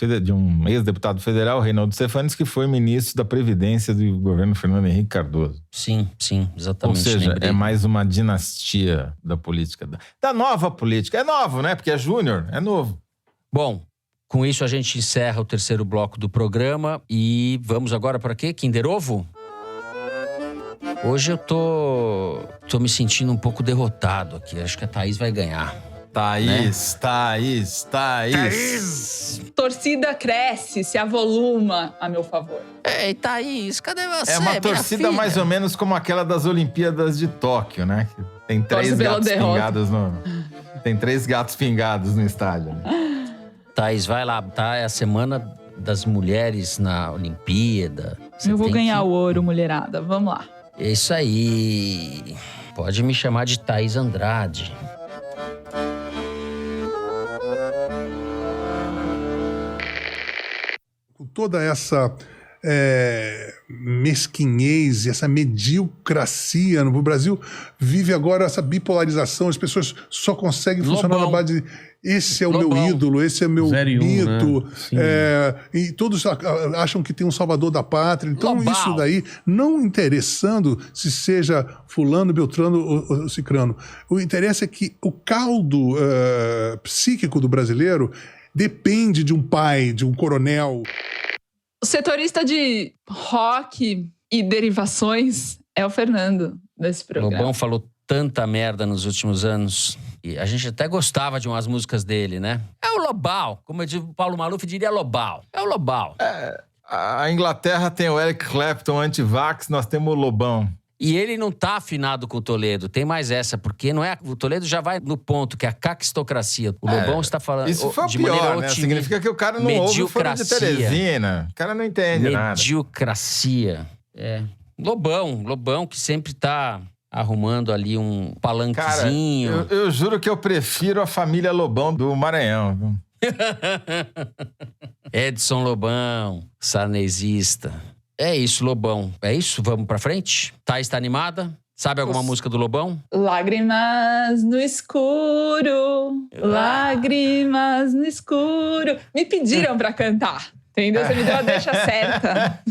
S4: federal, Reinaldo Stefanes, que foi ministro da Previdência do governo Fernando Henrique Cardoso.
S2: Sim, exatamente.
S4: Ou seja,
S2: lembrei.
S4: é mais uma dinastia da política, da nova política. É novo, né? Porque é Júnior, é novo.
S2: Bom, com isso a gente encerra o terceiro bloco do programa e vamos agora para quê? Kinder Ovo? Hoje eu tô me sentindo um pouco derrotado aqui. Acho que a Thaís vai ganhar.
S4: Thaís.
S6: Torcida cresce, se avoluma a meu favor.
S2: Ei, Thaís, cadê você?
S4: É uma torcida mais ou menos como aquela das Olimpíadas de Tóquio, né? Tem três gatos pingados Tem 3 gatos pingados no estádio. Né?
S2: Thaís, vai lá, tá? É a semana das mulheres na Olimpíada.
S6: Eu vou ganhar o ouro, mulherada. Vamos lá.
S2: É isso aí. Pode me chamar de Thaís Andrade.
S10: Com toda essa mesquinhez e essa mediocracia no Brasil, vive agora essa bipolarização. As pessoas só conseguem funcionar na base de esse é o meu ídolo, esse é o meu mito. Né? E todos acham que tem um salvador da pátria. Então isso daí, não interessando se seja fulano, beltrano ou cicrano. O interesse é que o caldo psíquico do brasileiro depende de um pai, de um coronel.
S6: O setorista de rock e derivações é o Fernando desse programa.
S2: Lobão falou tanta merda nos últimos anos. E a gente até gostava de umas músicas dele, né? É o Lobão. Como o Paulo Maluf diria, Lobão. É o Lobão.
S4: A Inglaterra tem o Eric Clapton anti-vax, nós temos o Lobão.
S2: E ele não tá afinado com o Toledo. Tem mais essa, porque não é... O Toledo já vai no ponto, que é a caquistocracia. O Lobão está falando
S4: isso foi
S2: de
S4: pior,
S2: maneira
S4: né?
S2: otimista.
S4: Significa que o cara não ouve o Foro de Teresina. O cara não entende nada.
S2: Mediocracia. Lobão que sempre tá arrumando ali um palanquezinho.
S4: Cara, eu juro que eu prefiro a família Lobão do Maranhão.
S2: Edson Lobão, sarnezista. É isso, Lobão. É isso? Vamos pra frente? Thaís tá animada? Sabe alguma música do Lobão?
S6: Lágrimas no escuro, lágrimas no escuro. Me pediram pra cantar, entendeu? Você me deu a deixa certa.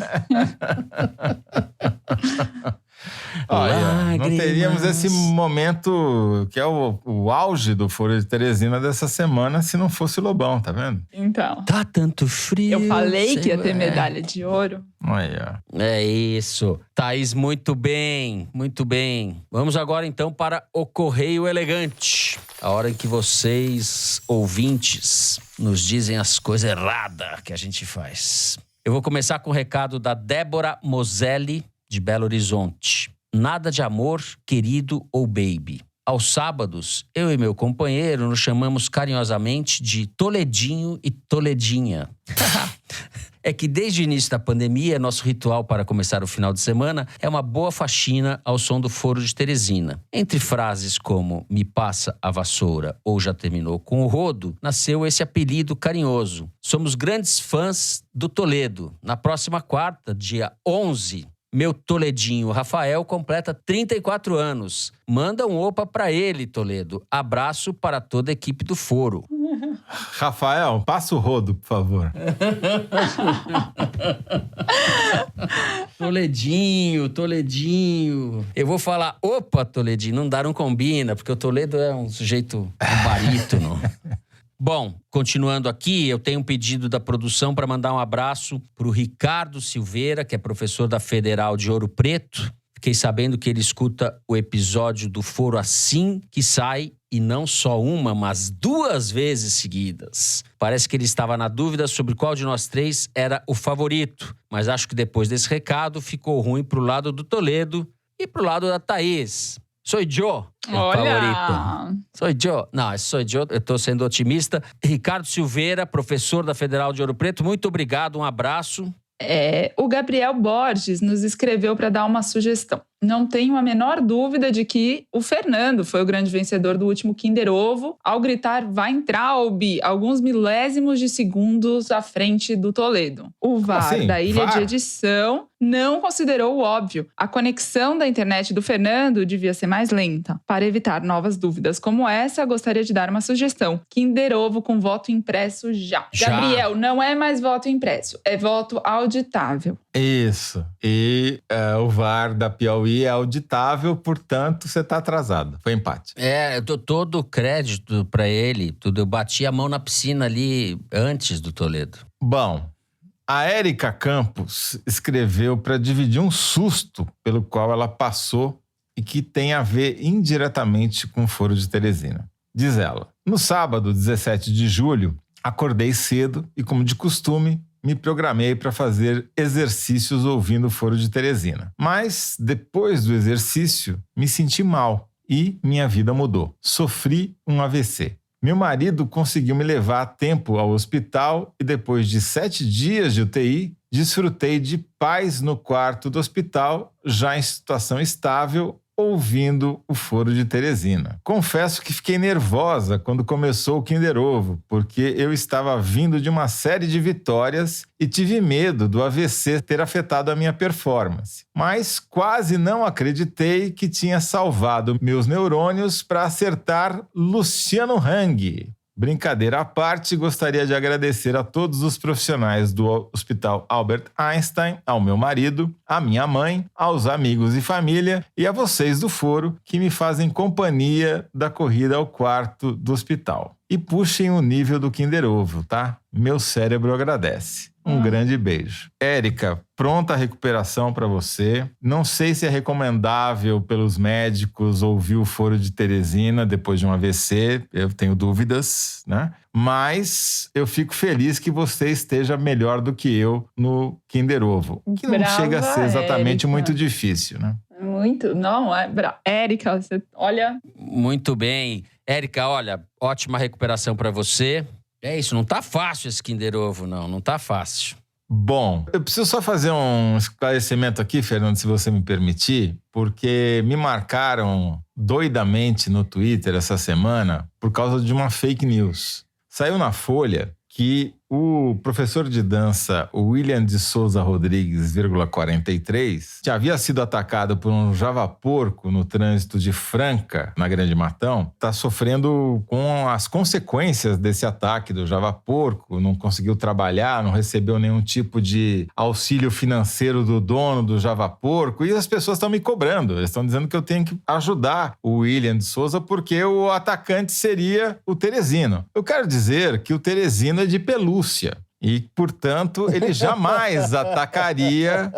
S4: Olha, não teríamos esse momento que é o auge do Foro de Teresina dessa semana se não fosse o Lobão, tá vendo?
S6: Então.
S2: Tá tanto frio.
S6: Eu falei que ia ter medalha de ouro.
S4: Olha.
S2: É isso. Thaís, muito bem, muito bem. Vamos agora então para o Correio Elegante. A hora em que vocês, ouvintes, nos dizem as coisas erradas que a gente faz. Eu vou começar com o recado da Débora Moselli, de Belo Horizonte. Nada de amor, querido ou baby. Aos sábados, eu e meu companheiro nos chamamos carinhosamente de Toledinho e Toledinha. É que desde o início da pandemia, nosso ritual para começar o final de semana é uma boa faxina ao som do Foro de Teresina. Entre frases como me passa a vassoura ou já terminou com o rodo, nasceu esse apelido carinhoso. Somos grandes fãs do Toledo. Na próxima quarta, dia 11, meu Toledinho Rafael completa 34 anos. Manda um opa pra ele, Toledo. Abraço para toda a equipe do Foro.
S4: Rafael, passa o rodo, por favor.
S2: Toledinho. Eu vou falar, opa, Toledinho. Não combina, porque o Toledo é um sujeito barítono. Bom, continuando aqui, eu tenho um pedido da produção para mandar um abraço para o Ricardo Silveira, que é professor da Federal de Ouro Preto. Fiquei sabendo que ele escuta o episódio do Foro assim que sai, e não só uma, mas 2 vezes seguidas. Parece que ele estava na dúvida sobre qual de nós 3 era o favorito, mas acho que depois desse recado ficou ruim pro lado do Toledo e pro lado da Thaís. Sou Joe, o favorito. Sou Joe. Não, sou Joe, eu tô sendo otimista. Ricardo Silveira, professor da Federal de Ouro Preto, muito obrigado, um abraço.
S6: O Gabriel Borges nos escreveu para dar uma sugestão. Não tenho a menor dúvida de que o Fernando foi o grande vencedor do último Kinder Ovo ao gritar Weintraub, alguns milésimos de segundos à frente do Toledo. O VAR da ilha de edição não considerou o óbvio. A conexão da internet do Fernando devia ser mais lenta. Para evitar novas dúvidas como essa, gostaria de dar uma sugestão. Kinder Ovo com voto impresso já. Gabriel, não é mais voto impresso, é voto auditável.
S4: Isso. E o VAR da Piauí é auditável, portanto, você está atrasado. Foi empate.
S2: Eu dou todo o crédito para ele. Eu bati a mão na piscina ali antes do Toledo.
S4: Bom, a Érica Campos escreveu para dividir um susto pelo qual ela passou e que tem a ver indiretamente com o Foro de Teresina. Diz ela: no sábado, 17 de julho, acordei cedo e, como de costume, me programei para fazer exercícios ouvindo o Foro de Teresina. Mas, depois do exercício, me senti mal e minha vida mudou. Sofri um AVC. Meu marido conseguiu me levar a tempo ao hospital e, depois de 7 dias de UTI, desfrutei de paz no quarto do hospital, já em situação estável, ouvindo o Foro de Teresina. Confesso que fiquei nervosa quando começou o Kinder Ovo, porque eu estava vindo de uma série de vitórias e tive medo do AVC ter afetado a minha performance. Mas quase não acreditei que tinha salvado meus neurônios para acertar Luciano Hang. Brincadeira à parte, gostaria de agradecer a todos os profissionais do Hospital Albert Einstein, ao meu marido, à minha mãe, aos amigos e família e a vocês do Foro que me fazem companhia da corrida ao quarto do hospital. E puxem o nível do Kinder Ovo, tá? Meu cérebro agradece. Um grande beijo. Érica, pronta a recuperação para você. Não sei se é recomendável pelos médicos ouvir o Foro de Teresina depois de um AVC. Eu tenho dúvidas, né? Mas eu fico feliz que você esteja melhor do que eu no Kinder Ovo. Que não chega a ser exatamente muito difícil, né?
S6: Muito. Não, Érica, você olha...
S2: Muito bem. Érica, olha, ótima recuperação para você. É isso, não tá fácil esse Kinder Ovo, não tá fácil.
S4: Bom, eu preciso só fazer um esclarecimento aqui, Fernando, se você me permitir, porque me marcaram doidamente no Twitter essa semana por causa de uma fake news. Saiu na Folha que o professor de dança William de Souza Rodrigues, 43, já havia sido atacado por um javaporco no trânsito de Franca, na Grande Matão. Está sofrendo com as consequências desse ataque do javaporco, não conseguiu trabalhar, não recebeu nenhum tipo de auxílio financeiro do dono do javaporco e as pessoas estão me cobrando. Eles estão dizendo que eu tenho que ajudar o William de Souza porque o atacante seria o Teresino. Eu quero dizer que o Teresino é de pelúcia. E, portanto, ele jamais atacaria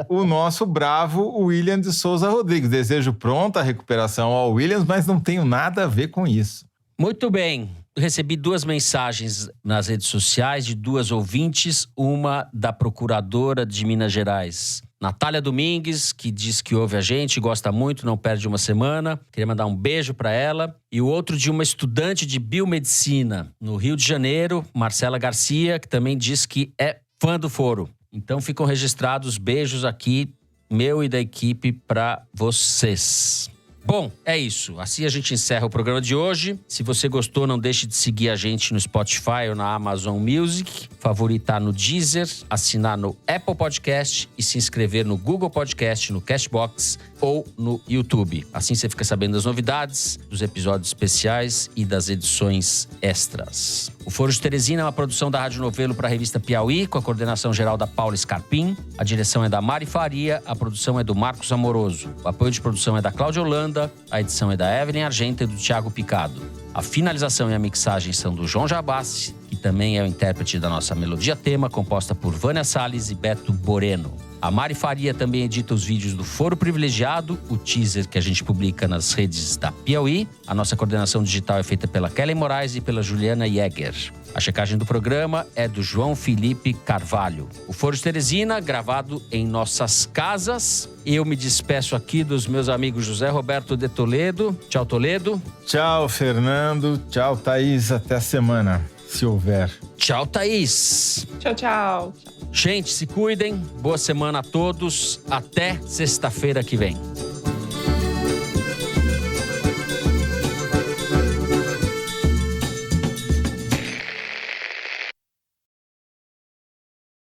S4: o nosso bravo William de Souza Rodrigues. Desejo pronta recuperação ao Williams, mas não tenho nada a ver com isso.
S2: Muito bem. Recebi 2 mensagens nas redes sociais de 2 ouvintes. Uma da procuradora de Minas Gerais, Natália Domingues, que diz que ouve a gente, gosta muito, não perde uma semana. Queria mandar um beijo para ela. E o outro de uma estudante de biomedicina no Rio de Janeiro, Marcela Garcia, que também diz que é fã do Foro. Então ficam registrados beijos aqui, meu e da equipe, para vocês. Bom, é isso. Assim a gente encerra o programa de hoje. Se você gostou, não deixe de seguir a gente no Spotify ou na Amazon Music, favoritar no Deezer, assinar no Apple Podcast e se inscrever no Google Podcast, no Castbox ou no YouTube. Assim você fica sabendo das novidades, dos episódios especiais e das edições extras. O Foro de Teresina é uma produção da Rádio Novelo para a revista Piauí, com a coordenação geral da Paula Scarpim. A direção é da Mari Faria, a produção é do Marcos Amoroso. O apoio de produção é da Cláudia Holanda, a edição é da Evelyn Argenta e do Thiago Picado. A finalização e a mixagem são do João Jabassi, que também é o intérprete da nossa melodia tema, composta por Vânia Salles e Beto Boreno. A Mari Faria também edita os vídeos do Foro Privilegiado, o teaser que a gente publica nas redes da Piauí. A nossa coordenação digital é feita pela Kelly Moraes e pela Juliana Jäger. A checagem do programa é do João Felipe Carvalho. O Foro de Teresina, gravado em nossas casas. Eu me despeço aqui dos meus amigos José Roberto de Toledo. Tchau, Toledo.
S4: Tchau, Fernando. Tchau, Thaís. Até a semana, se houver.
S2: Tchau, Thaís.
S6: Tchau, tchau.
S2: Gente, se cuidem. Boa semana a todos. Até sexta-feira que vem.